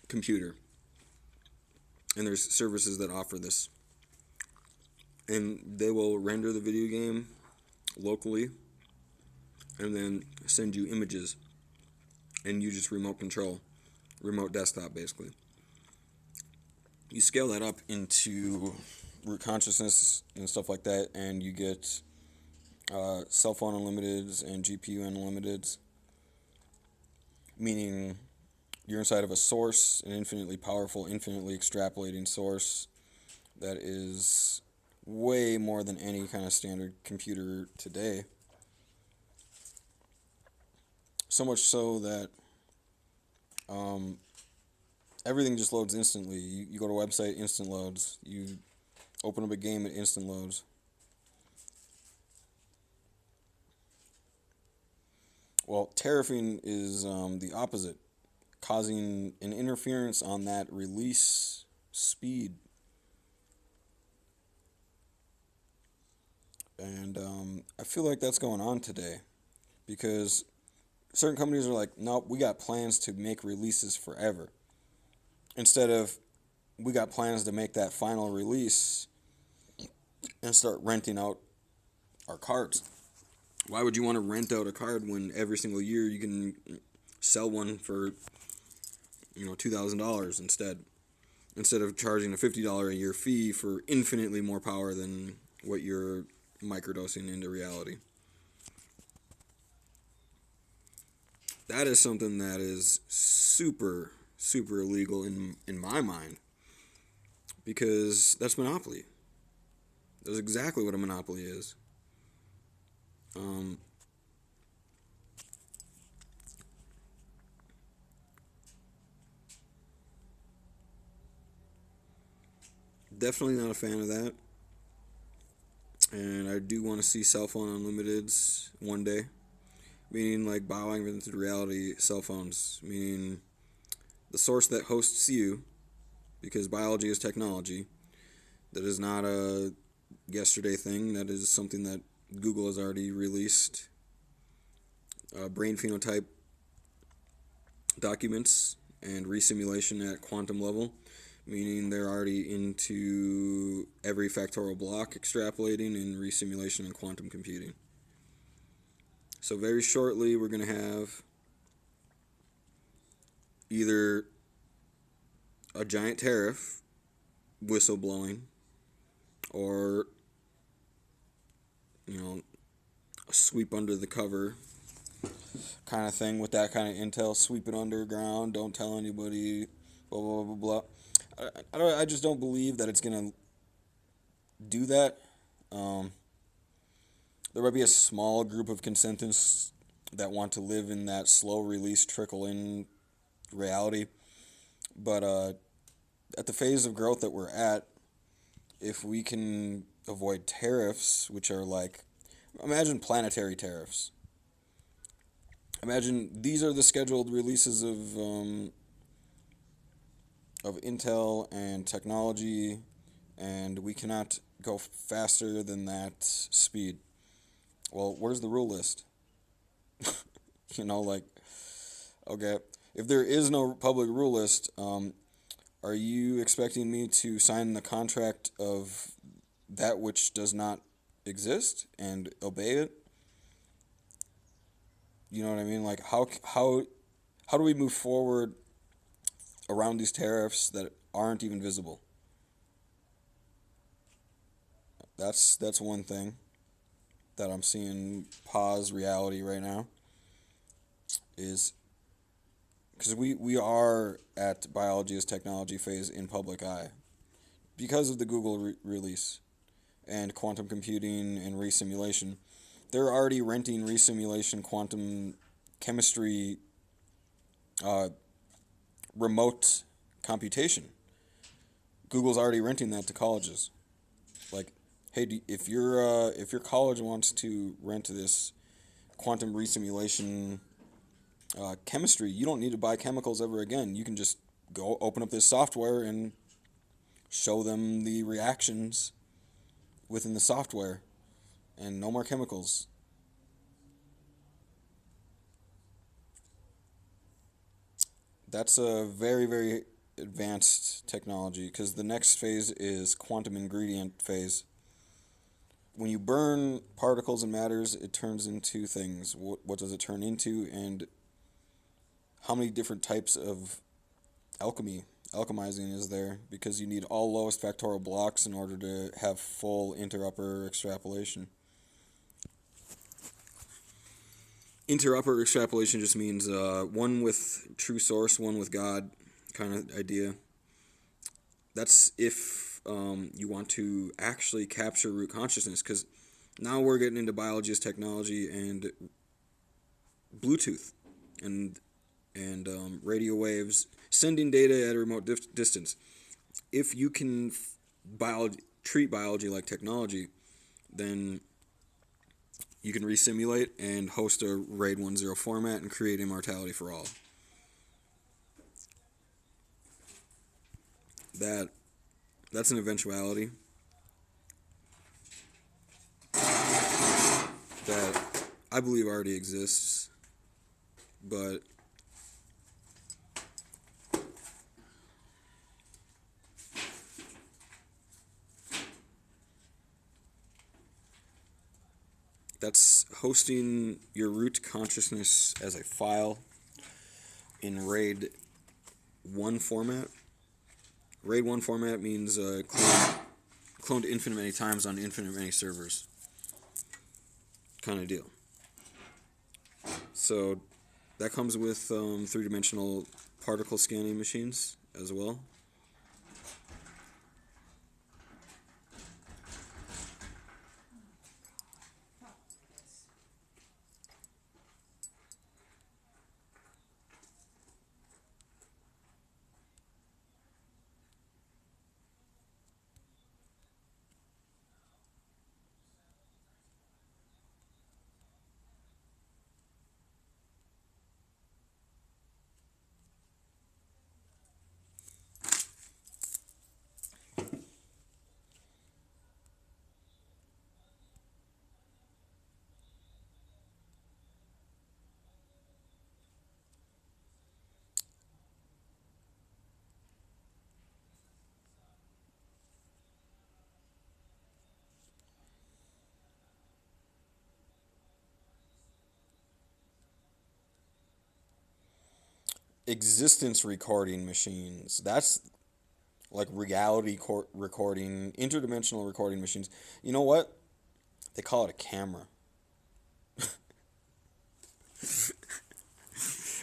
computer, and there's services that offer this, and they will render the video game locally and then send you images, and you just remote control, remote desktop basically. You scale that up into root consciousness and stuff like that, and you get cell phone unlimiteds and GPU unlimiteds. meaning you're inside of a source, an infinitely powerful, infinitely extrapolating source that is way more than any kind of standard computer today. So much so that everything just loads instantly. You go to a website, instant loads. You open up a game, it instant loads. Well, tariffing is the opposite, causing an interference on that release speed. And I feel like that's going on today, because certain companies are like, nope, we got plans to make releases forever. Instead of, we got plans to make that final release and start renting out our cards. Why would you want to rent out a card when every single year you can sell one for, $2,000 instead of charging a $50 a year fee for infinitely more power than what you're microdosing into reality? That is something that is super, super illegal in my mind, because that's monopoly. That's exactly what a monopoly is. Definitely not a fan of that. And I do want to see cell phone unlimiteds one day. Meaning like bio-augmented reality cell phones. Meaning the source that hosts you, because biology is technology. That is not a yesterday thing. That is something that Google has already released. Brain phenotype documents and resimulation at quantum level, meaning they're already into every factorial block extrapolating and resimulation and quantum computing. So very shortly we're going to have either a giant tariff whistleblowing, or a sweep under the cover kind of thing with that kind of intel. Sweep it underground, don't tell anybody, blah, blah, blah, blah. I just don't believe that it's going to do that. There might be a small group of consentants that want to live in that slow release, trickle in reality. But at the phase of growth that we're at, if we can avoid tariffs, which are like, imagine planetary tariffs. Imagine these are the scheduled releases of intel and technology, and we cannot go faster than that speed. Well, where's the rule list? Okay, if there is no public rule list, are you expecting me to sign the contract of that which does not exist and obey it? You know what I mean? Like, how do we move forward around these tariffs that aren't even visible? That's one thing that I'm seeing pause reality right now, is because we are at biology as technology phase in public eye because of the Google release and quantum computing and resimulation. They're already renting resimulation, quantum chemistry, remote computation. Google's already renting that to colleges. Like, hey, if your college wants to rent this quantum resimulation chemistry, you don't need to buy chemicals ever again. You can just go open up this software and show them the reactions within the software, and no more chemicals. That's a very, very advanced technology, because the next phase is quantum ingredient phase. When you burn particles and matters, it turns into things. What does it turn into, and how many different types of alchemizing is there? Because you need all lowest factorial blocks in order to have full inter-upper extrapolation. Interupper extrapolation just means one with true source, one with God kind of idea. That's if you want to actually capture root consciousness, because now we're getting into biology as technology and Bluetooth and radio waves sending data at a remote distance. If you can treat biology like technology, then you can resimulate and host a RAID 1.0 format and create immortality for all. That's an eventuality that I believe already exists, but that's hosting your root consciousness as a file in RAID 1 format. RAID 1 format means cloned infinite many times on infinite many servers kind of deal. So that comes with three-dimensional particle scanning machines as well. Existence recording machines. That's like reality recording, interdimensional recording machines. You know what? They call it a camera.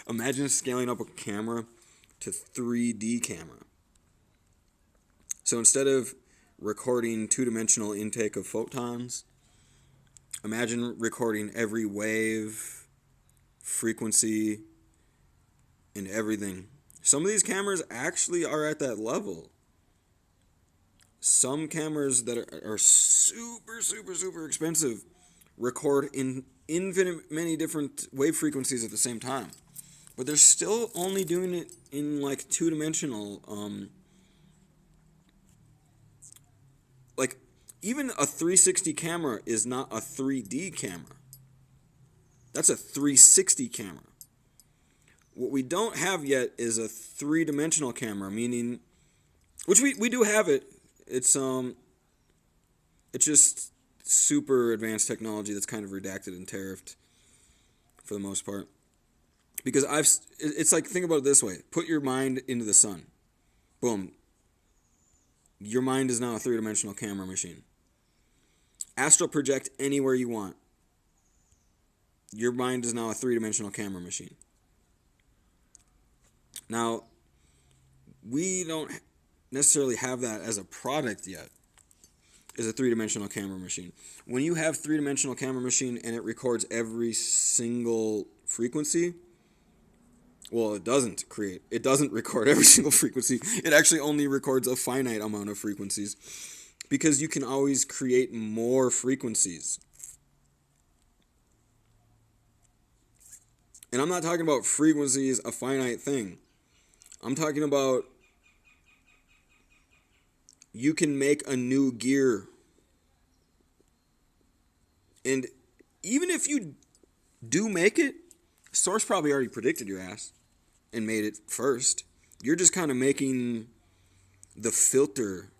Imagine scaling up a camera to 3D camera. So instead of recording two-dimensional intake of photons, imagine recording every wave, frequency, and everything. Some of these cameras actually are at that level. Some cameras that are super, super, super expensive record in infinite many different wave frequencies at the same time. But they're still only doing it in like two-dimensional. Like even a 360 camera is not a 3D camera. That's a 360 camera. What we don't have yet is a three-dimensional camera, meaning, which we do have it. It's just super advanced technology that's kind of redacted and tariffed for the most part. Because it's like, think about it this way. Put your mind into the sun. Boom. Your mind is now a three-dimensional camera machine. Astral project anywhere you want. Your mind is now a three-dimensional camera machine. Now, we don't necessarily have that as a product yet, as a three-dimensional camera machine. When you have three-dimensional camera machine and it records every single frequency, well, it doesn't record every single frequency. It actually only records a finite amount of frequencies because you can always create more frequencies. And I'm not talking about frequencies, a finite thing. I'm talking about you can make a new gear. And even if you do make it, Source probably already predicted your ass and made it first. You're just kind of making the filter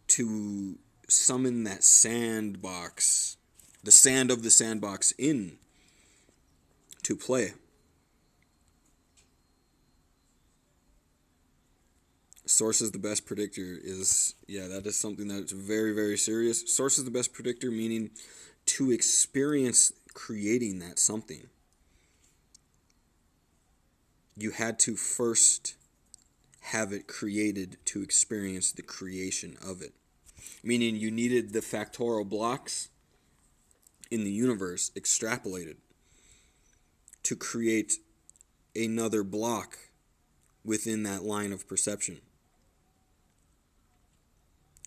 to summon that sandbox, the sand of the sandbox in to play. Source is the best predictor that is something that's very, very serious. Source is the best predictor, meaning to experience creating that something. you had to first have it created to experience the creation of it. Meaning you needed the factorial blocks in the universe extrapolated to create another block within that line of perception.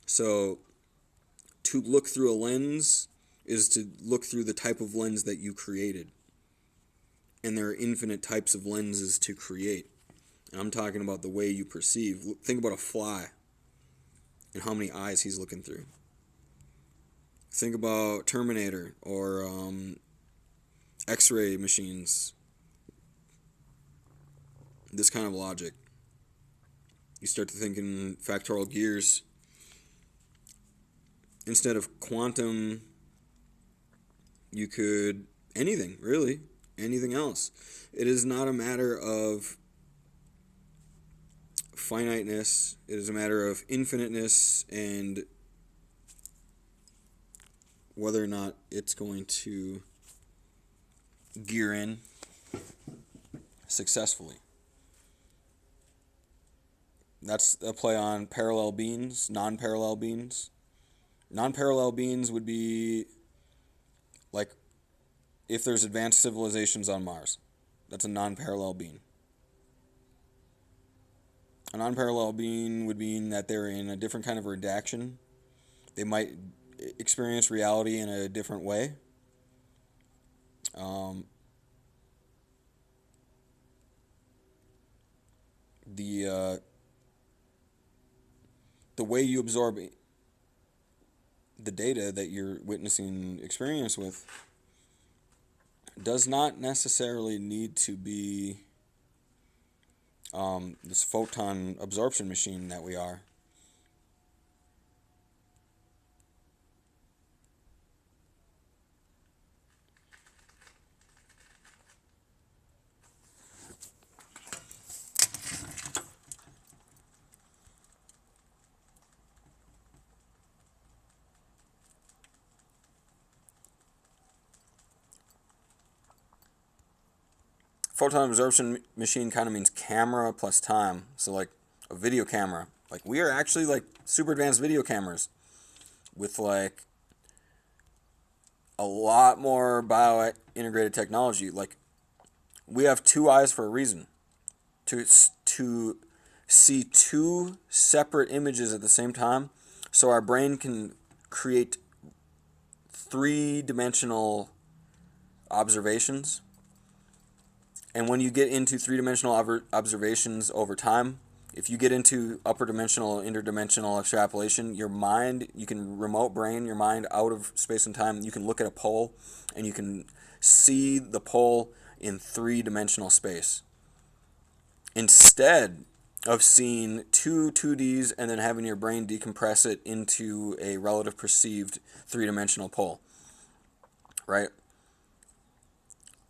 So to look through a lens is to look through the type of lens that you created. And there are infinite types of lenses to create. And I'm talking about the way you perceive. Think about a fly and how many eyes he's looking through. Think about Terminator or X-ray machines. This kind of logic. You start to think in factorial gears. Instead of quantum, you could anything, really. Anything else. It is not a matter of finiteness. It is a matter of infiniteness and whether or not it's going to gear in successfully. That's a play on parallel beings, non-parallel beings. Non-parallel beings would be like if there's advanced civilizations on Mars. That's a non-parallel being. A non-parallel being would mean that they're in a different kind of redaction. They might experience reality in a different way. The way you absorb the data that you're witnessing experience with does not necessarily need to be this photon absorption machine that we are. Photon absorption machine kind of means camera plus time. So like a video camera. Like we are actually like super advanced video cameras with like a lot more bio-integrated technology. Like we have two eyes for a reason. To see two separate images at the same time so our brain can create three-dimensional observations. And when you get into three-dimensional observations over time, if you get into upper dimensional, interdimensional extrapolation, your mind, you can remote brain your mind out of space and time. You can look at a pole and you can see the pole in three-dimensional space. Instead of seeing two 2Ds and then having your brain decompress it into a relative perceived three-dimensional pole. Right?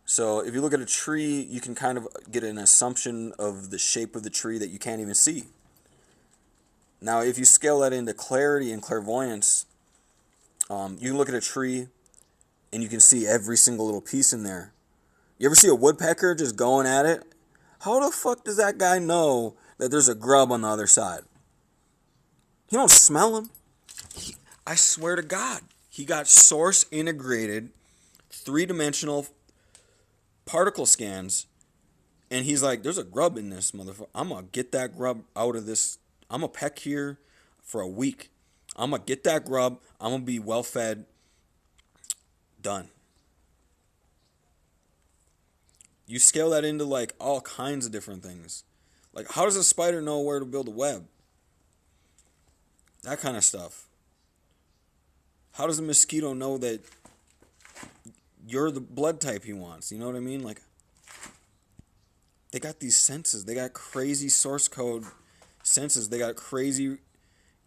So if you look at a tree, you can kind of get an assumption of the shape of the tree that you can't even see. Now, if you scale that into clarity and clairvoyance, you can look at a tree and you can see every single little piece in there. You ever see a woodpecker just going at it? How the fuck does that guy know that there's a grub on the other side? He don't smell him. I swear to God, he got source integrated, three-dimensional particle scans, and he's like, there's a grub in this motherfucker. I'm gonna get that grub out of this. I'm gonna peck here for a week. I'm gonna get that grub. I'm gonna be well fed. Done. You scale that into like all kinds of different things. Like, how does a spider know where to build a web? That kind of stuff. How does a mosquito know that you're the blood type he wants? You know what I mean? Like, they got these senses. They got crazy source code senses. They got crazy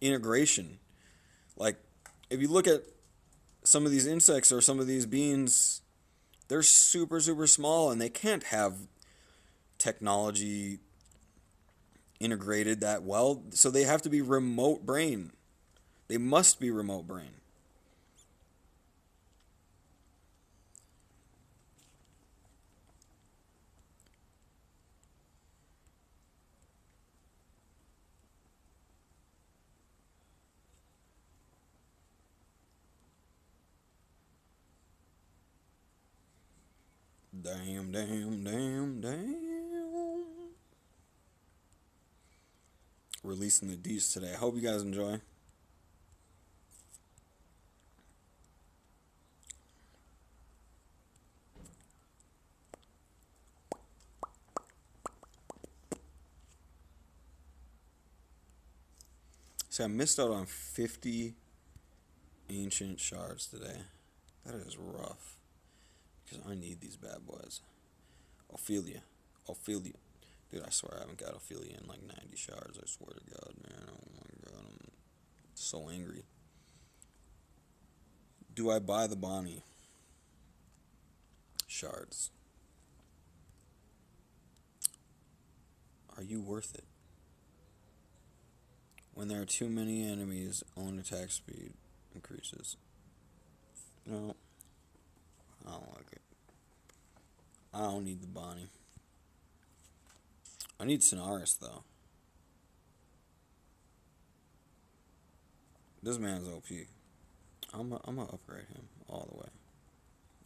integration. Like, if you look at some of these insects or some of these beings, they're super, super small, and they can't have technology integrated that well. So they have to be remote brain. They must be remote brain. Damn, damn, damn, damn. Releasing the D's today. I hope you guys enjoy. See, I missed out on 50 ancient shards today. That is rough. Because I need these bad boys. Ophelia. Ophelia. Dude, I swear I haven't got Ophelia in like 90 shards. I swear to God, man. Oh my God. I'm so angry. Do I buy the Bonnie shards? Are you worth it? When there are too many enemies, own attack speed increases. No. I don't like it. I don't need the Bonnie. I need Sonaris, though. This man's OP. I'm gonna upgrade him all the way.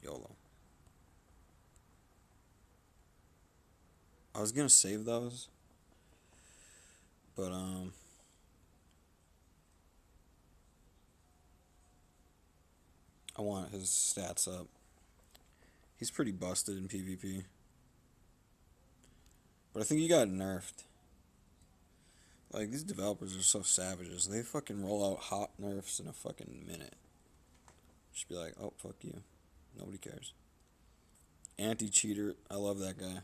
YOLO. I was gonna save those, but I want his stats up. He's pretty busted in PvP. But I think he got nerfed. Like, these developers are so savages. They fucking roll out hot nerfs in a fucking minute. Just be like, oh, fuck you. Nobody cares. Anti-cheater. I love that guy.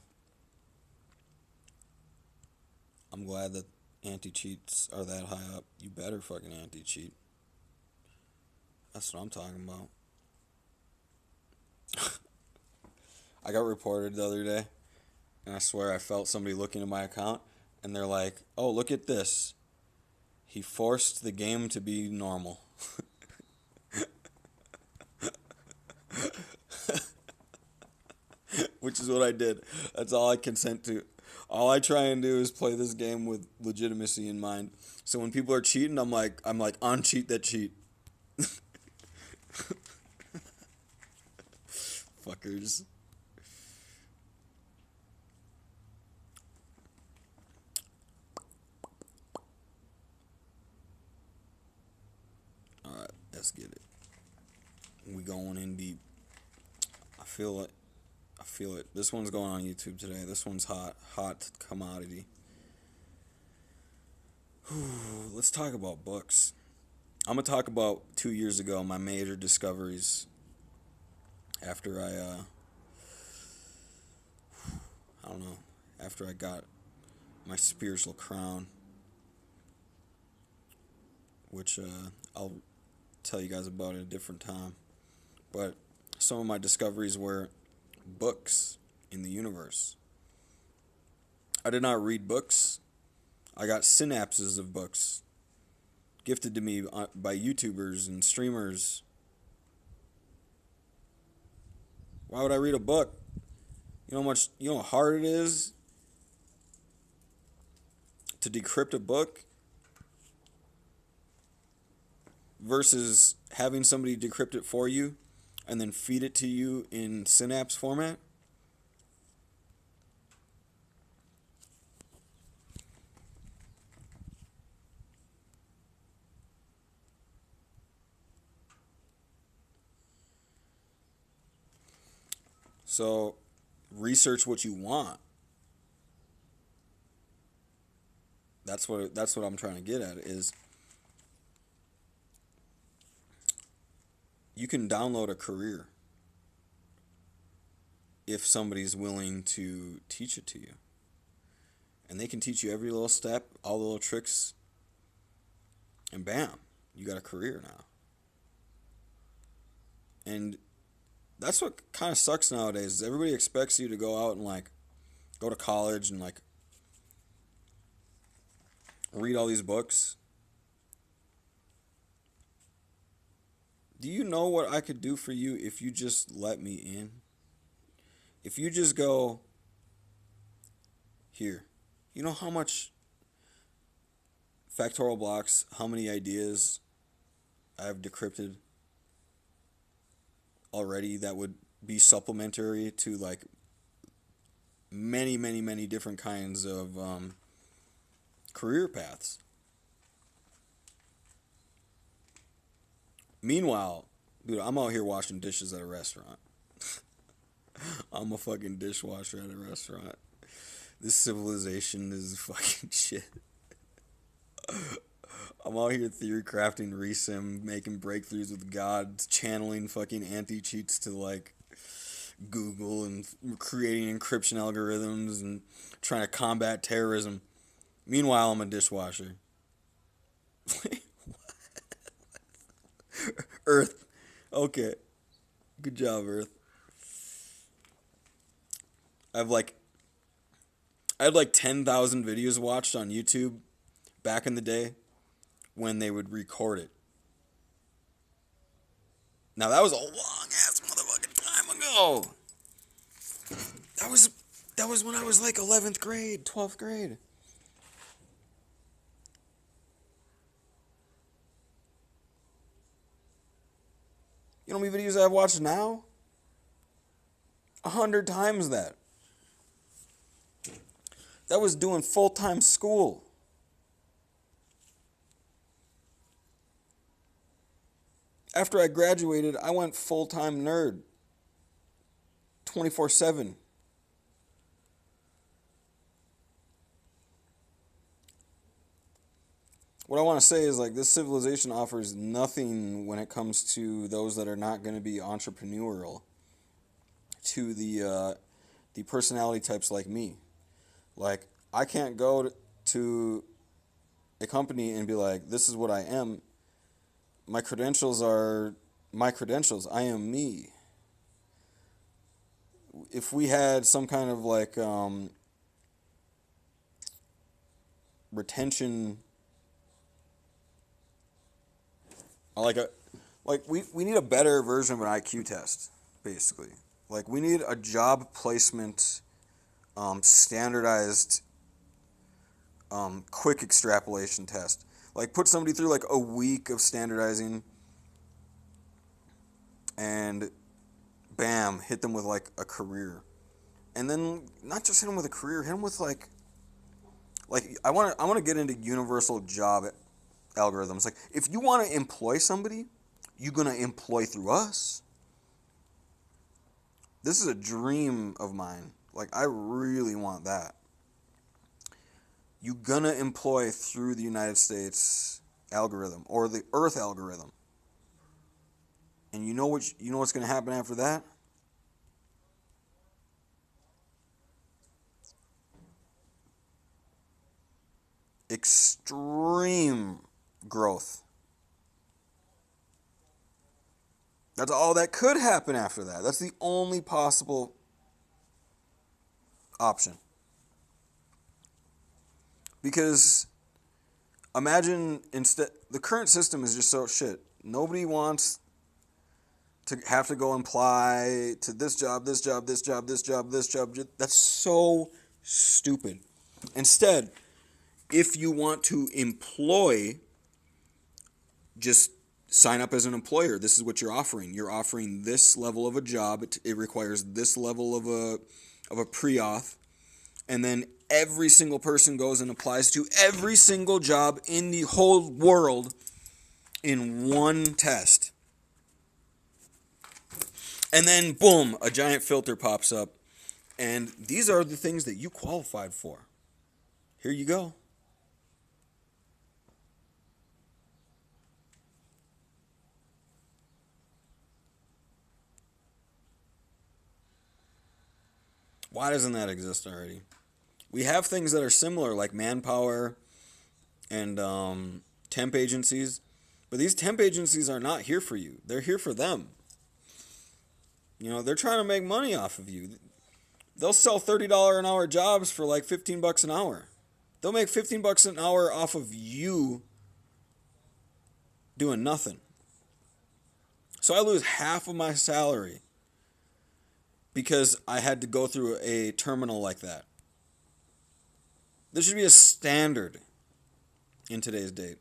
I'm glad that anti-cheats are that high up. You better fucking anti-cheat. That's what I'm talking about. I got reported the other day, and I swear I felt somebody looking at my account, and they're like, oh, look at this. He forced the game to be normal. Which is what I did. That's all I consent to. All I try and do is play this game with legitimacy in mind. So when people are cheating, I'm like, uncheat that cheat. Fuckers. Alright, let's get it. We going in deep. I feel it. I feel it. This one's going on YouTube today. This one's hot commodity. Whew, let's talk about books. I'm going to talk about 2 years ago, my major discoveries after I don't know, after I got my spiritual crown, which I'll tell you guys about at a different time. But some of my discoveries were books in the universe. I did not read books. I got synapses of books gifted to me by YouTubers and streamers. Why would I read a book? You know how hard it is to decrypt a book versus having somebody decrypt it for you and then feed it to you in Synapse format? So, research what you want. That's what I'm trying to get at is you can download a career if somebody's willing to teach it to you. And they can teach you every little step, all the little tricks, and bam, you got a career now. And that's what kind of sucks nowadays is everybody expects you to go out and like go to college and like read all these books. Do you know what I could do for you if you just let me in? If you just go, here, you know how much factorial blocks, how many ideas I've decrypted already that would be supplementary to like many, many, many different kinds of career paths. Meanwhile, dude, I'm out here washing dishes at a restaurant. I'm a fucking dishwasher at a restaurant. This civilization is fucking shit. I'm out here theory crafting resim, making breakthroughs with God, channeling fucking anti-cheats to like Google and creating encryption algorithms and trying to combat terrorism. Meanwhile, I'm a dishwasher. Wait, what? Earth. Okay. Good job, Earth. I had like 10,000 videos watched on YouTube back in the day when they would record it. Now that was a long ass motherfucking time ago. That was when I was like 11th grade, 12th grade. You know how many videos I've watched now? 100 times that. That was doing full-time school. After I graduated, I went full-time nerd. 24/7. What I want to say is like this civilization offers nothing when it comes to those that are not going to be entrepreneurial. To the personality types like me. Like, I can't go to a company and be like, this is what I am. My credentials are my credentials. I am me. If we had some kind of like retention, we need a better version of an IQ test, basically. Like, we need a job placement standardized quick extrapolation test. Like, put somebody through like a week of standardizing and bam, hit them with like a career. And then not just hit them with a career, hit them with like I want to get into universal job algorithms. Like, if you want to employ somebody, you're going to employ through us. This is a dream of mine. Like, I really want that. You're going to employ through the United States algorithm or the Earth algorithm. And you know what's going to happen after that? Extreme growth. That's all that could happen after that. That's the only possible option. Because imagine instead, the current system is just so shit. Nobody wants to have to go and apply to this job, this job, this job, this job, this job. That's so stupid. Instead, if you want to employ, just sign up as an employer. This is what you're offering. You're offering this level of a job. It requires this level of a pre-auth. And then every single person goes and applies to every single job in the whole world in one test. And then, boom, a giant filter pops up. And these are the things that you qualified for. Here you go. Why doesn't that exist already? We have things that are similar, like manpower and temp agencies. But these temp agencies are not here for you. They're here for them. You know, they're trying to make money off of you. They'll sell $30 an hour jobs for like $15 an hour. They'll make $15 an hour off of you doing nothing. So I lose half of my salary because I had to go through a terminal like that. This should be a standard in today's date.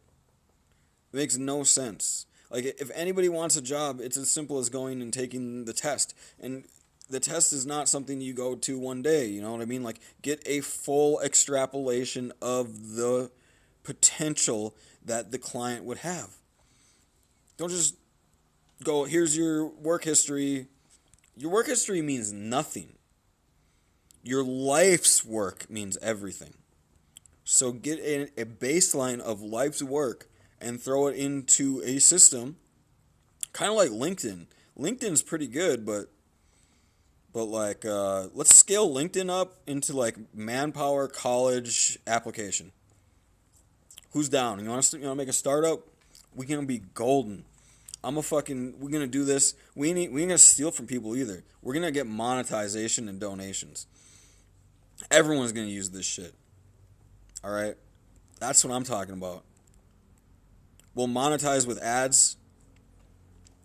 It makes no sense. Like, if anybody wants a job, it's as simple as going and taking the test. And the test is not something you go to one day, you know what I mean? Like, get a full extrapolation of the potential that the client would have. Don't just go, here's your work history. Your work history means nothing. Your life's work means everything. So get a baseline of life's work and throw it into a system, kind of like LinkedIn. LinkedIn's pretty good, but like, let's scale LinkedIn up into like Manpower college application. Who's down? You want to make a startup? We're gonna be golden. We're gonna do this. We ain't gonna steal from people either. We're gonna get monetization and donations. Everyone's gonna use this shit. All right, that's what I'm talking about. We'll monetize with ads.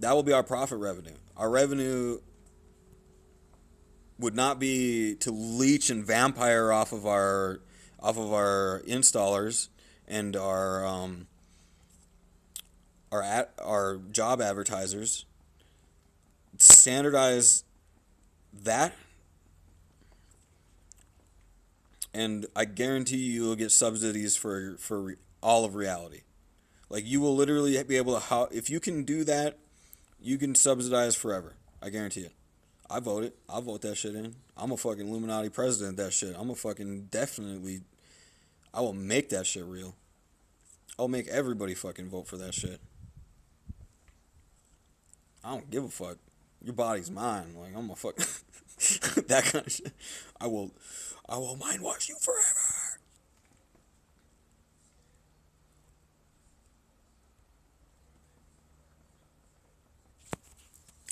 That will be our profit revenue. Our revenue would not be to leech and vampire off of our installers and our job advertisers. Standardize that, and I guarantee you will get subsidies for all of reality. Like, you will literally be able to, if you can do that, you can subsidize forever. I guarantee it. I'll vote that shit in. I'm a fucking Illuminati president, that shit. I will make that shit real. I'll make everybody fucking vote for that shit. I don't give a fuck. Your body's mine. Like, I'm a fuck that kind of shit. I will mind wash you forever.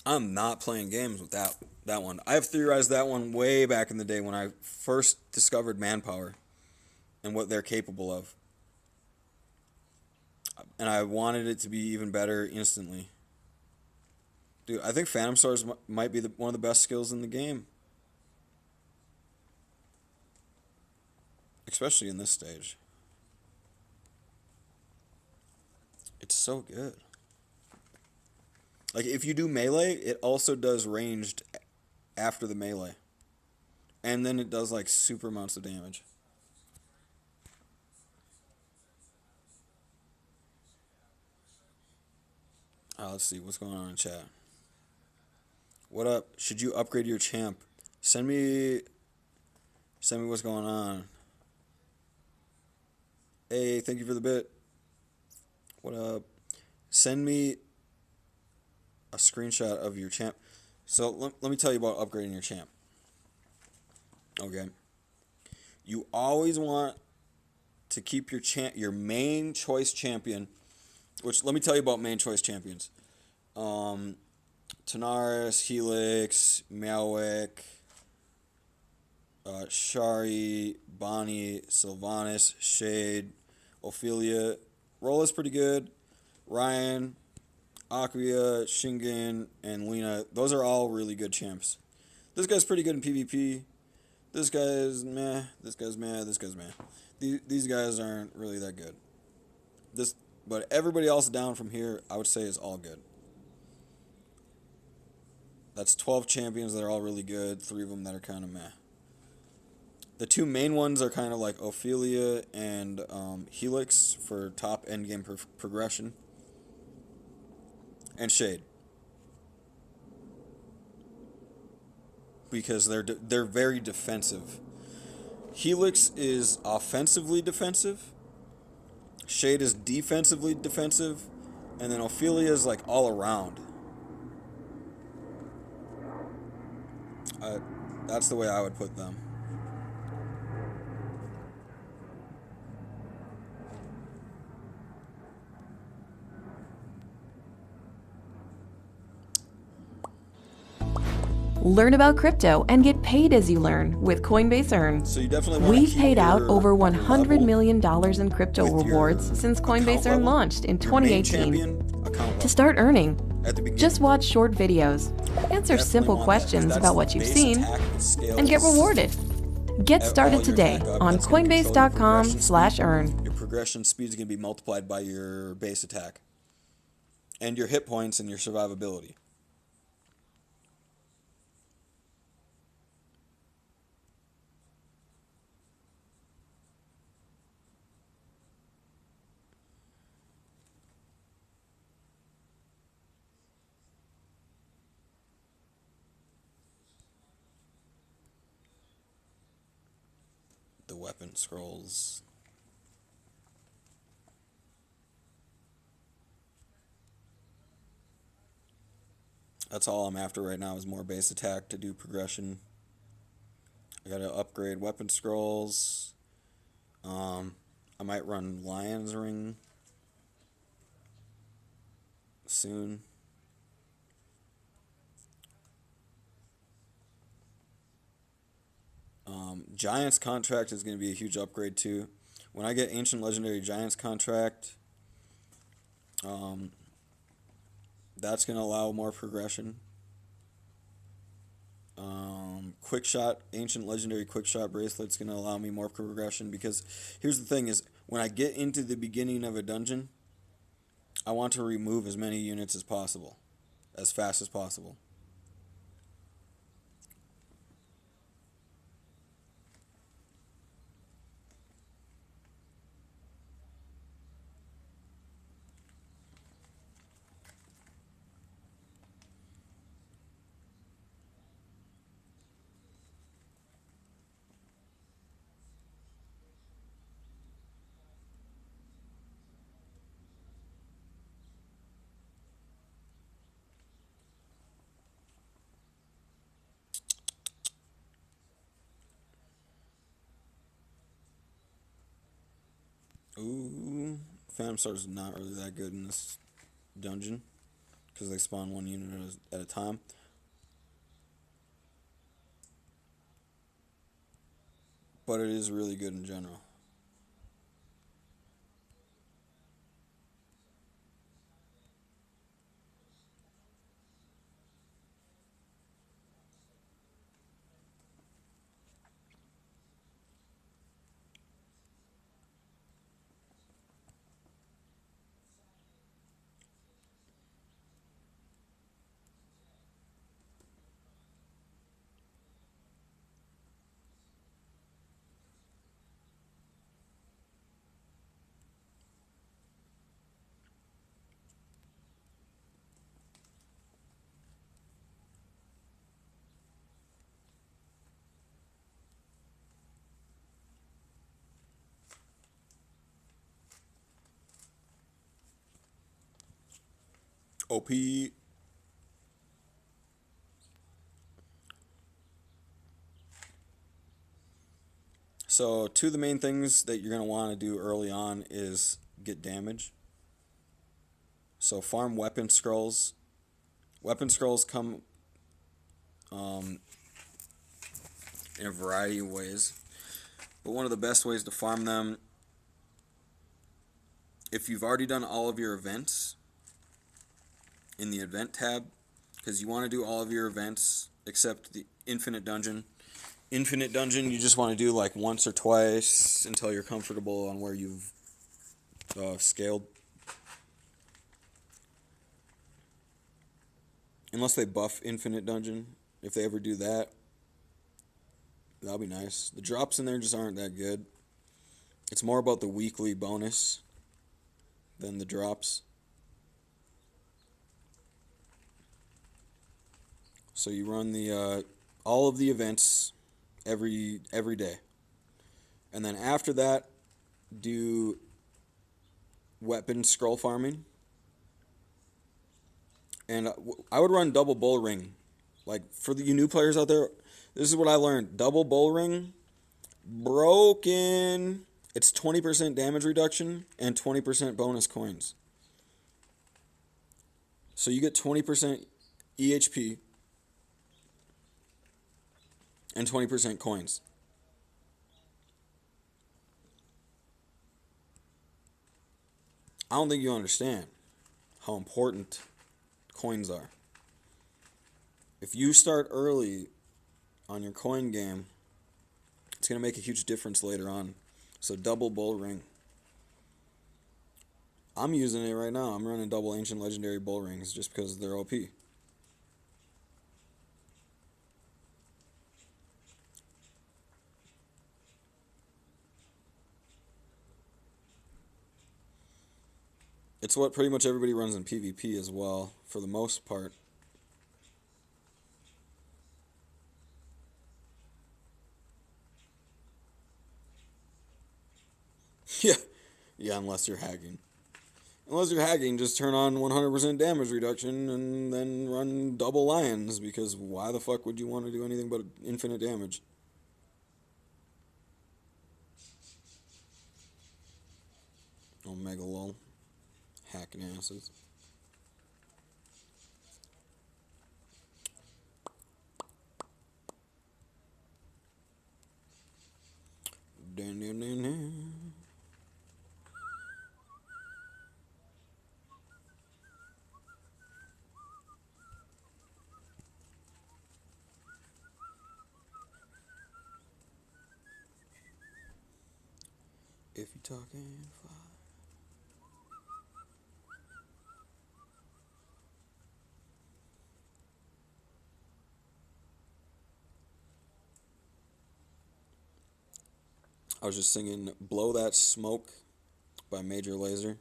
I'm not playing games with that one. I have theorized that one way back in the day when I first discovered Manpower and what they're capable of. And I wanted it to be even better instantly. Dude, I think Phantom Stars might be one of the best skills in the game. Especially in this stage. It's so good. Like, if you do melee, it also does ranged after the melee. And then it does, like, super amounts of damage. Let's see what's going on in chat. What up? Should you upgrade your champ? Send me what's going on. Hey, thank you for the bit. What up? Send me a screenshot of your champ. So let me tell you about upgrading your champ. Okay. You always want to keep your main choice champion, which, let me tell you about main choice champions. Tanaris, Helix, Meowwick, Shari, Bonnie, Sylvanas, Shade, Ophelia. Rola's pretty good. Ryan, Aquia, Shingen, and Lena. Those are all really good champs. This guy's pretty good in PvP. This guy's meh. This guy's meh. This guy's meh. These guys aren't really that good. But everybody else down from here, I would say, is all good. That's 12 champions that are all really good. 3 of them that are kind of meh. The 2 main ones are kind of like Ophelia and Helix for top endgame progression. And Shade. Because they're very defensive. Helix is offensively defensive. Shade is defensively defensive. And then Ophelia is like all around. That's the way I would put them. Learn about crypto and get paid as you learn with Coinbase Earn. So you definitely We've paid out over $100 million in crypto rewards since Coinbase Earn launched in 2018. To start earning, just watch short videos, answer simple questions about what you've seen, and get rewarded. Get started today on Coinbase.com/earn. Your progression speed is going to be multiplied by your base attack. and your hit points and your survivability. The weapon scrolls. That's all I'm after right now is more base attack to do progression. I gotta upgrade weapon scrolls. I might run Lion's Ring soon. Giants contract is going to be a huge upgrade too. When I get Ancient Legendary Giants contract, that's going to allow more progression. Quick Shot, Ancient Legendary Quick Shot bracelet's going to allow me more progression, because here's the thing is, when I get into the beginning of a dungeon, I want to remove as many units as possible, as fast as possible. Ooh, Phantom Sword's not really that good in this dungeon, because they spawn one unit at a time. But it is really good in general. OP. So, two of the main things that you're going to want to do early on is get damage. So, farm weapon scrolls. Weapon scrolls come in a variety of ways. But one of the best ways to farm them, if you've already done all of your events, in the event tab, because you want to do all of your events except the infinite dungeon. Infinite dungeon, you just want to do like once or twice until you're comfortable on where you've scaled. Unless they buff infinite dungeon. If they ever do that, that'll be nice. The drops in there just aren't that good. It's more about the weekly bonus than the drops. So you run the all of the events every day, and then after that, do weapon scroll farming. And I would run double bull ring. Like for you new players out there, this is what I learned: double bull ring, broken. It's 20% damage reduction and 20% bonus coins. So you get 20% EHP. And 20% coins. I don't think you understand how important coins are. If you start early on your coin game, it's going to make a huge difference later on. So double bull ring. I'm using it right now. I'm running double ancient legendary bull rings just because they're OP. It's what pretty much everybody runs in PvP as well, for the most part. Yeah, unless you're hacking. Unless you're hacking, just turn on 100% damage reduction and then run double lions, because why the fuck would you want to do anything but infinite damage? Omega lol. Hacking asses. Dun, dun, dun, dun. If you're talking fire. I was just singing Blow That Smoke by Major Lazer.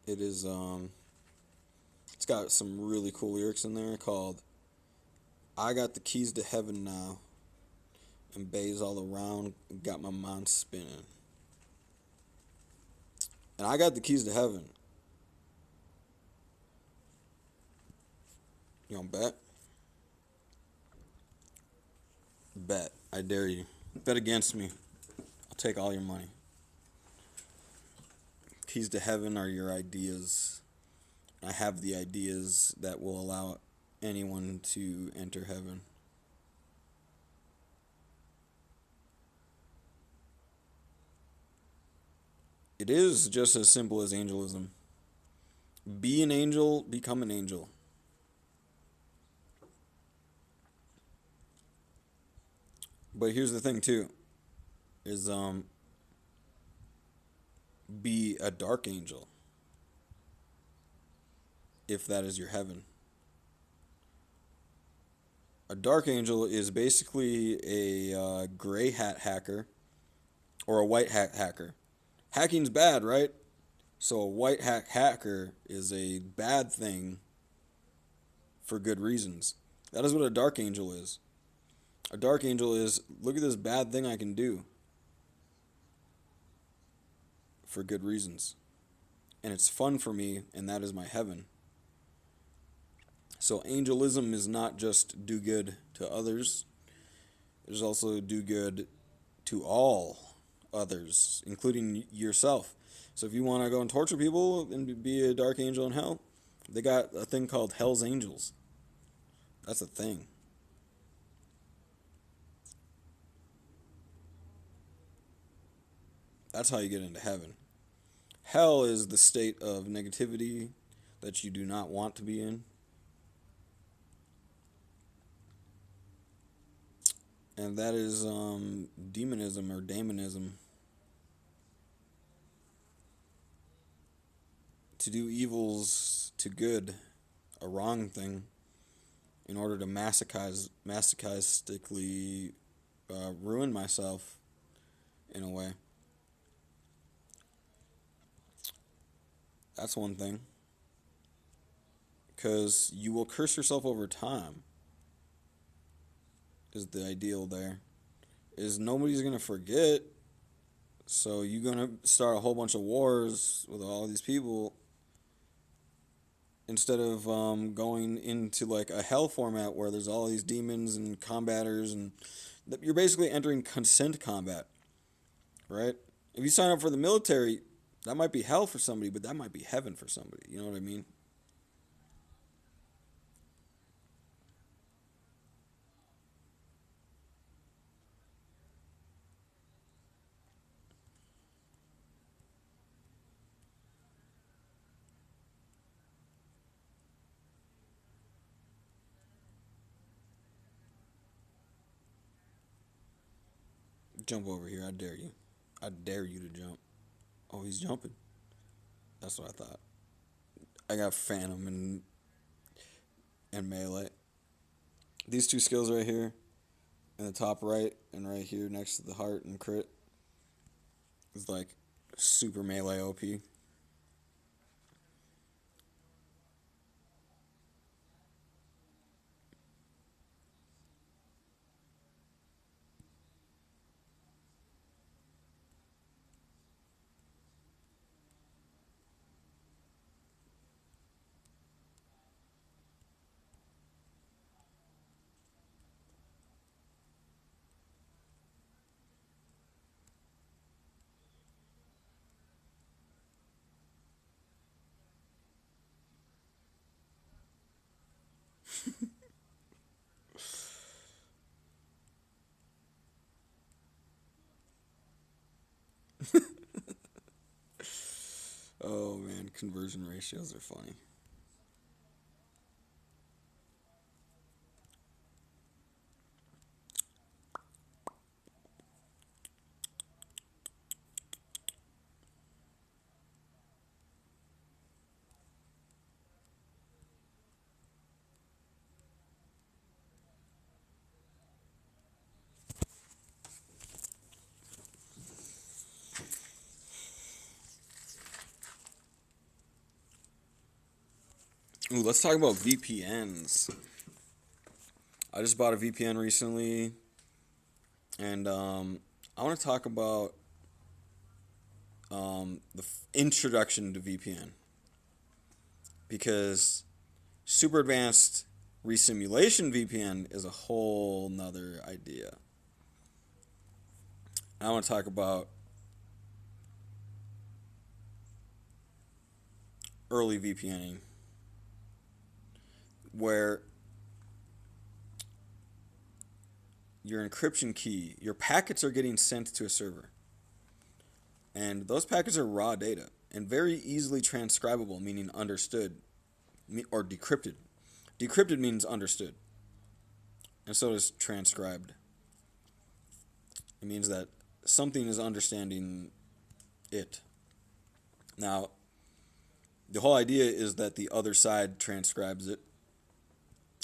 It is, it's got some really cool lyrics in there called I got the keys to heaven now, and bays all around, got my mind spinning. And I got the keys to heaven. You want to bet? Bet. I dare you. Bet against me. I'll take all your money. Keys to heaven are your ideas. I have the ideas that will allow anyone to enter heaven. It is just as simple as angelism. Be an angel, become an angel. But here's the thing too, is be a dark angel, if that is your heaven. A dark angel is basically a gray hat hacker or a white hat hacker. Hacking's bad, right? So a white hat hacker is a bad thing for good reasons. That is what a dark angel is. A dark angel is, look at this bad thing I can do for good reasons. And it's fun for me, and that is my heaven. So angelism is not just do good to others. It is also do good to all others, including yourself. So if you want to go and torture people and be a dark angel in hell, they got a thing called Hell's Angels. That's a thing. That's how you get into heaven. Hell is the state of negativity that you do not want to be in. And that is demonism or daemonism. To do evils to good, a wrong thing, in order to masochistically ruin myself in a way. That's one thing. Because you will curse yourself over time. Is the ideal there. Is nobody's going to forget. So you're going to start a whole bunch of wars with all these people. Instead of going into like a hell format where there's all these demons and combaters. And you're basically entering consent combat. Right? If you sign up for the military, that might be hell for somebody, but that might be heaven for somebody. You know what I mean? Jump over here. I dare you. I dare you to jump. Oh, he's jumping. That's what I thought. I got Phantom and Melee. These two skills right here, in the top right and right here next to the heart and crit, is like super melee OP. Oh man, conversion ratios are funny. Ooh, let's talk about VPNs. I just bought a VPN recently, and I want to talk about the introduction to VPN, because super advanced resimulation VPN is a whole nother idea. I want to talk about early VPNing, where your encryption key, your packets are getting sent to a server. And those packets are raw data and very easily transcribable, meaning understood, or decrypted. Decrypted means understood. And so is transcribed. It means that something is understanding it. Now, the whole idea is that the other side transcribes it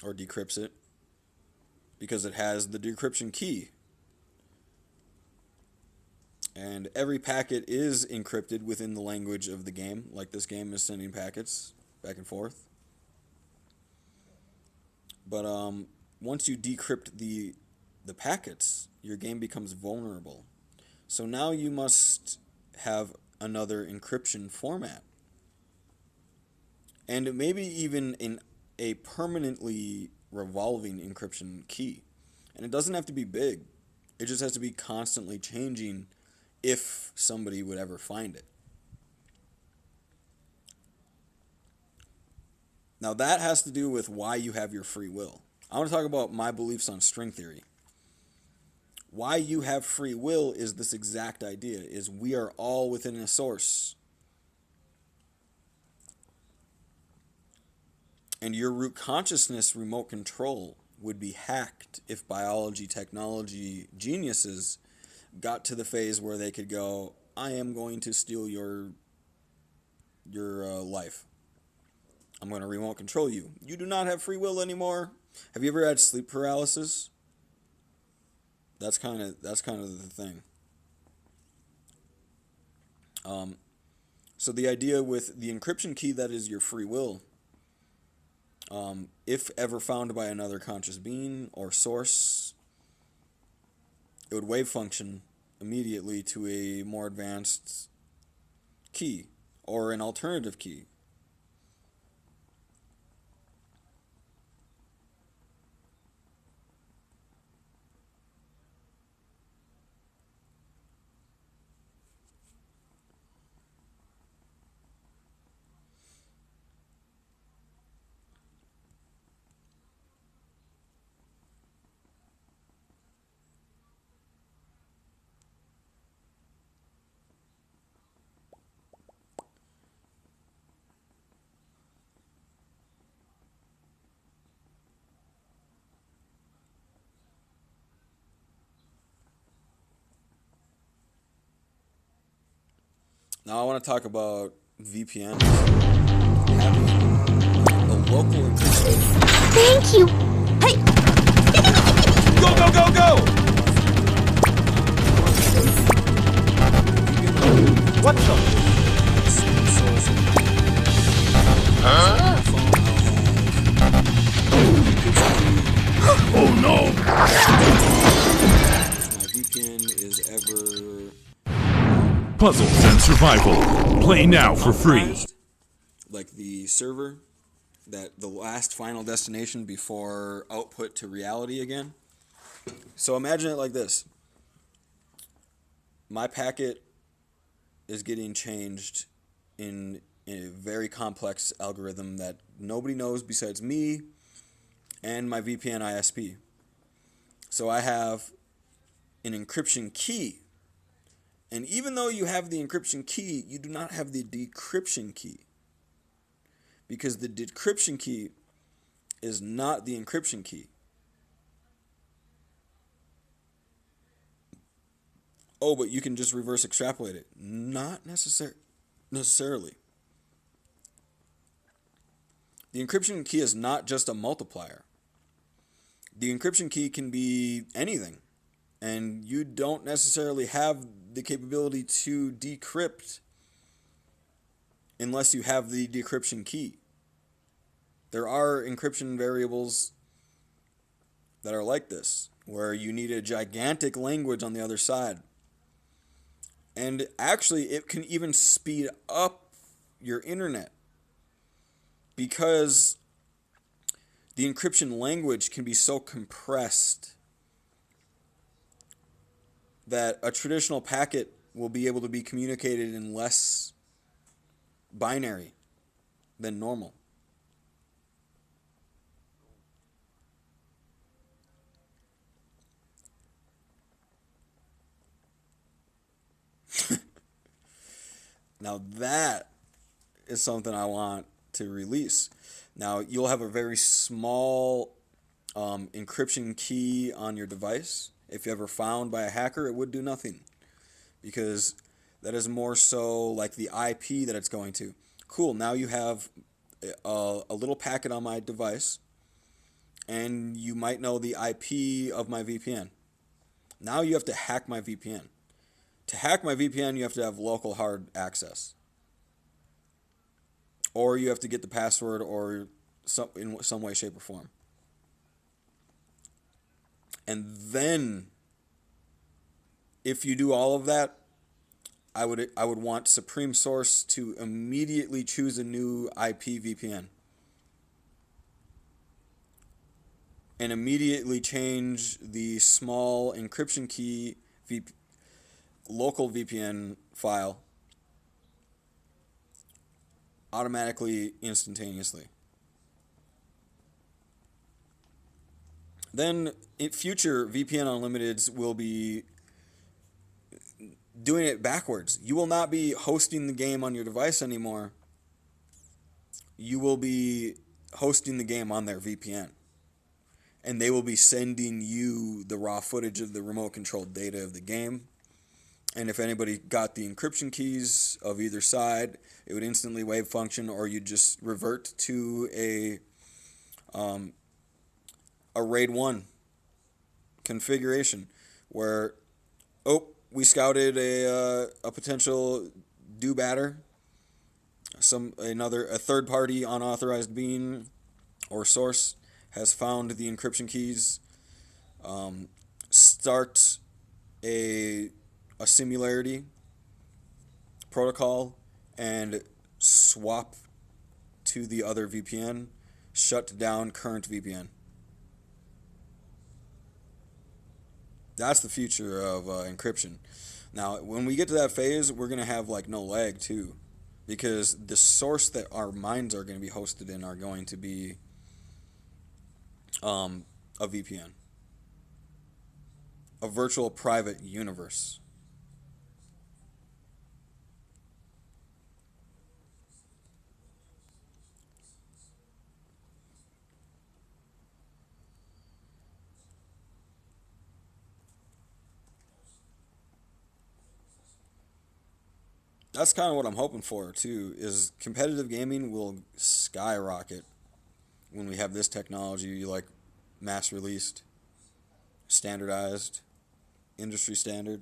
or decrypts it because it has the decryption key. And every packet is encrypted within the language of the game, like this game is sending packets back and forth. But once you decrypt the packets, your game becomes vulnerable. So now you must have another encryption format. And maybe even in a permanently revolving encryption key. And it doesn't have to be big. It just has to be constantly changing if somebody would ever find it. Now that has to do with why you have your free will. I want to talk about my beliefs on string theory. Why you have free will is this exact idea, is we are all within a source. And your root consciousness remote control would be hacked if biology technology geniuses got to the phase where they could go, I am going to steal your life. I'm going to remote control you. You do not have free will anymore. Have you ever had sleep paralysis? That's kind of the thing. So the idea with the encryption key that is your free will, if ever found by another conscious being or source, it would wave function immediately to a more advanced key or an alternative key. Now I want to talk about VPNs having a local encryption. Thank you. Hey! Go, go, go, go! What the? Huh? Oh no! My VPN is ever Puzzles and survival. Play now for free. like the server, that the last final destination before output to reality again. So imagine it like this. My packet is getting changed in a very complex algorithm that nobody knows besides me and my VPN ISP. So I have an encryption key. And even though you have the encryption key, you do not have the decryption key. Because the decryption key is not the encryption key. Oh, but you can just reverse extrapolate it. Not necessarily. The encryption key is not just a multiplier. The encryption key can be anything. And you don't necessarily have the capability to decrypt unless you have the decryption key. There are encryption variables that are like this, where you need a gigantic language on the other side. And actually, it can even speed up your internet, because the encryption language can be so compressed that a traditional packet will be able to be communicated in less binary than normal. Now that is something I want to release. Now you'll have a very small encryption key on your device. If you're ever found by a hacker, it would do nothing, because that is more so like the IP that it's going to. Cool, now you have a little packet on my device, and you might know the IP of my VPN. Now you have to hack my VPN. To hack my VPN, you have to have local hard access. Or you have to get the password or in some way, shape, or form. And then, if you do all of that, I would want Supreme Source to immediately choose a new IP VPN. And immediately change the small encryption key local VPN file automatically, instantaneously. Then in future VPN Unlimiteds will be doing it backwards. You will not be hosting the game on your device anymore. You will be hosting the game on their VPN. And they will be sending you the raw footage of the remote controlled data of the game. And if anybody got the encryption keys of either side, it would instantly wave function, or you just revert to a RAID 1 configuration where, we scouted a potential do-batter, a third party unauthorized being or source has found the encryption keys. Start a similarity protocol and swap to the other VPN, shut down current VPN. That's the future of encryption. Now, when we get to that phase, we're going to have no lag too, because the source that our minds are going to be hosted in are going to be a VPN, a virtual private universe. That's kind of what I'm hoping for too. Is competitive gaming will skyrocket when we have this technology like mass released, standardized, industry standard.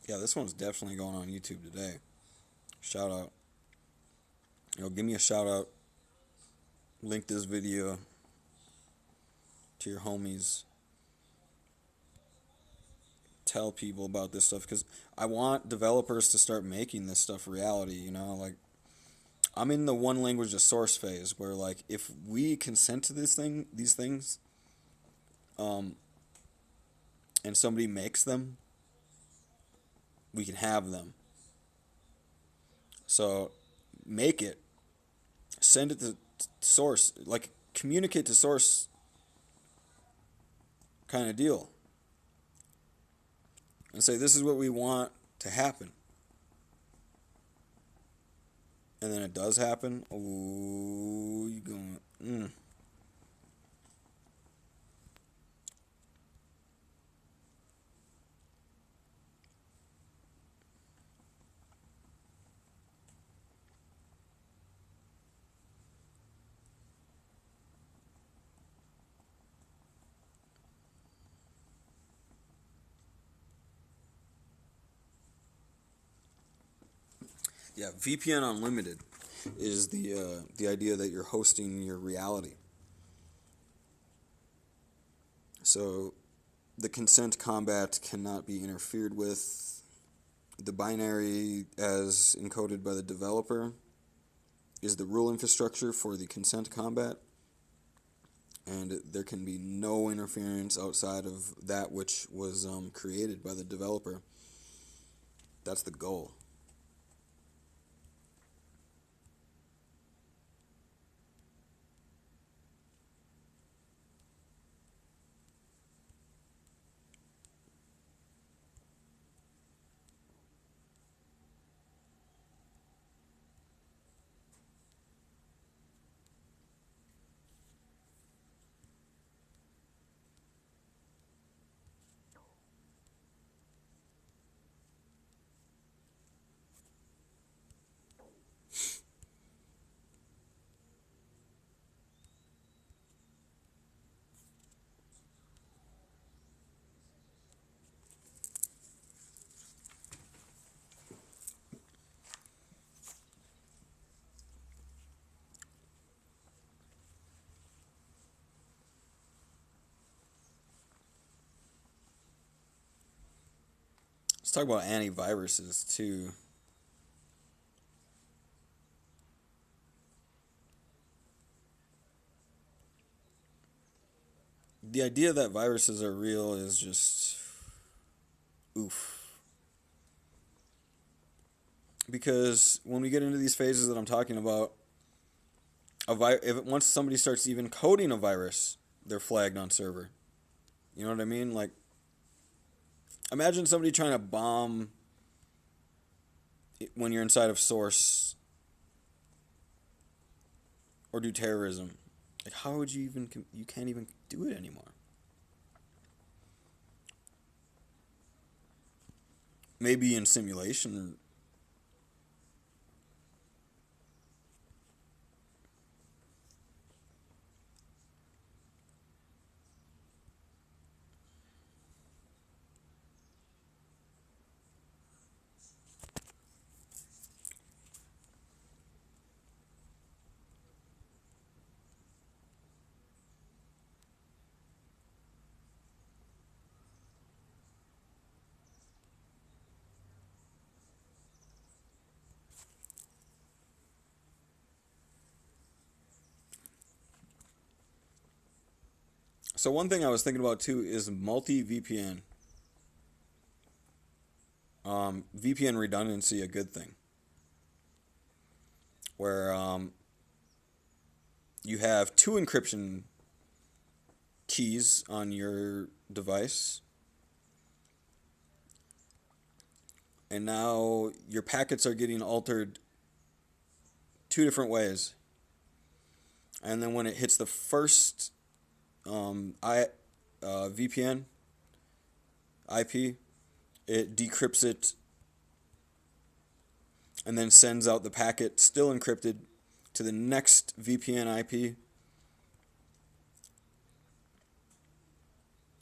Yeah, this one's definitely going on YouTube today. Shout out. Give me a shout out. Link this video to your homies. Tell people about this stuff, because I want developers to start making this stuff reality, like I'm in the one language to source phase where like if we consent to these things and somebody makes them, we can have them. So make it, send it to source, like communicate to source kind of deal, and say this is what we want to happen, and then it does happen. Oh, you going Yeah, VPN Unlimited is the idea that you're hosting your reality. So the consent combat cannot be interfered with. The binary as encoded by the developer is the rule infrastructure for the consent combat, and there can be no interference outside of that which was created by the developer. That's the goal. Let's talk about antiviruses too. The idea that viruses are real is just oof. Because when we get into these phases that I'm talking about, once somebody starts even coding a virus, they're flagged on server. You know what I mean? Like, imagine somebody trying to bomb when you're inside of source or do terrorism. Like, how would you even, you can't even do it anymore. Maybe in simulation. So one thing I was thinking about too is multi-VPN. VPN redundancy, a good thing. where you have two encryption keys on your device, and now your packets are getting altered two different ways. And then when it hits the first VPN IP, it decrypts it and then sends out the packet still encrypted to the next VPN IP.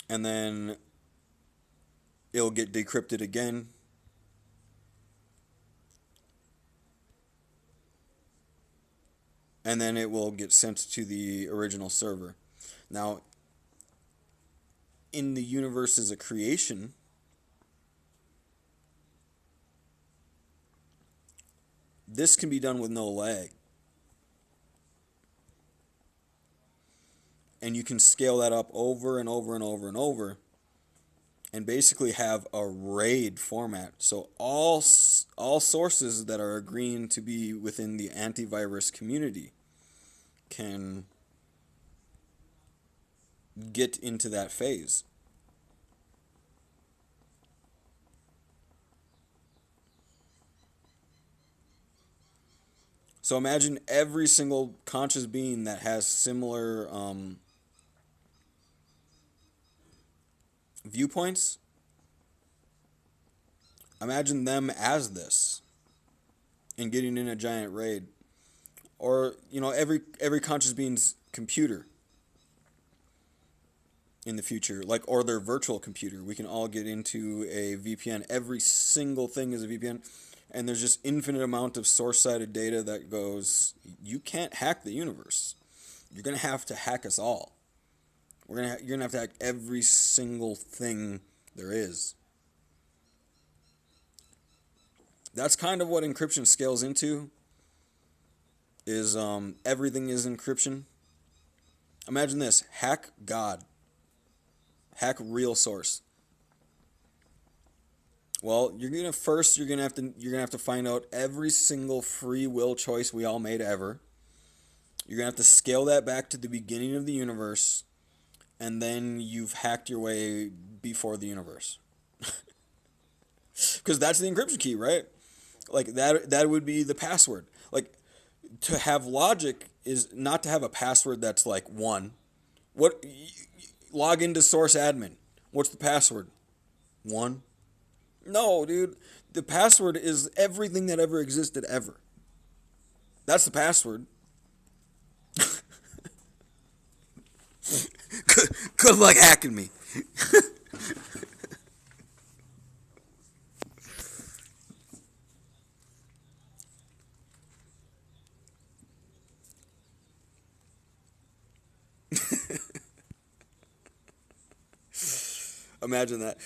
And then it'll get decrypted again. And then it will get sent to the original server. Now, in the universe as a creation, this can be done with no lag. And you can scale that up over and over and over and over, and basically have a RAID format. So all sources that are agreeing to be within the antivirus community can get into that phase. So imagine every single conscious being that has similar viewpoints. Imagine them as this and getting in a giant raid. Or, you know, every conscious being's computer in the future, like, or their virtual computer. We can all get into a VPN. Every single thing is a VPN. And there's just infinite amount of source-sided data that goes, you can't hack the universe. You're going to have to hack us all. You're going to have to hack every single thing there is. That's kind of what encryption scales into, is everything is encryption. Imagine this: hack God. Hack real source. Well, you're gonna have to find out every single free will choice we all made ever. You're gonna have to scale that back to the beginning of the universe, and then you've hacked your way before the universe. Because that's the encryption key, right? Like that would be the password. Like, to have logic is not to have a password that's like 1. What? Log into source admin. What's the password? 1. No, dude. The password is everything that ever existed ever. That's the password. Good luck hacking me. Imagine that.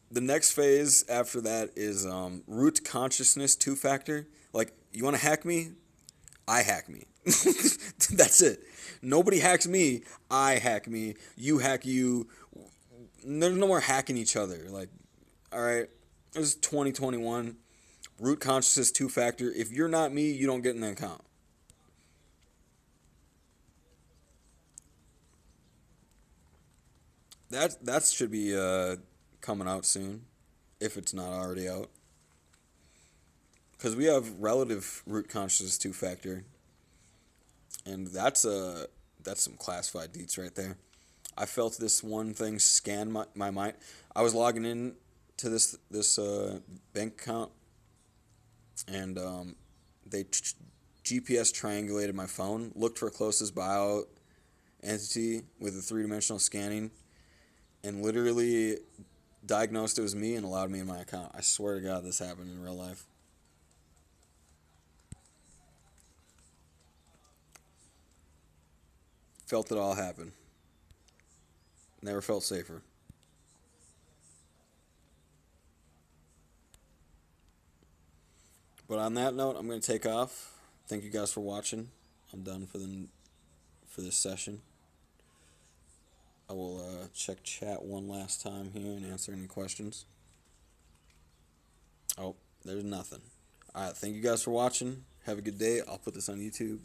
The next phase after that is root consciousness 2-factor. Like, you want to hack me? I hack me. That's it. Nobody hacks me. I hack me. You hack you. There's no more hacking each other. Like, all right, this is 2021. Root consciousness 2-factor. If you're not me, you don't get an account. That should be coming out soon, if it's not already out. Because we have relative root consciousness 2-factor, and that's some classified deets right there. I felt this one thing scan my mind. I was logging in to this bank account, and they GPS triangulated my phone, looked for closest bio entity with a 3-dimensional scanning, and literally diagnosed it was me and allowed me in my account. I swear to God, this happened in real life. Felt it all happen. Never felt safer. But on that note, I'm going to take off. Thank you guys for watching. I'm done for this session. I will check chat one last time here and answer any questions. Oh, there's nothing. Alright, thank you guys for watching. Have a good day. I'll put this on YouTube.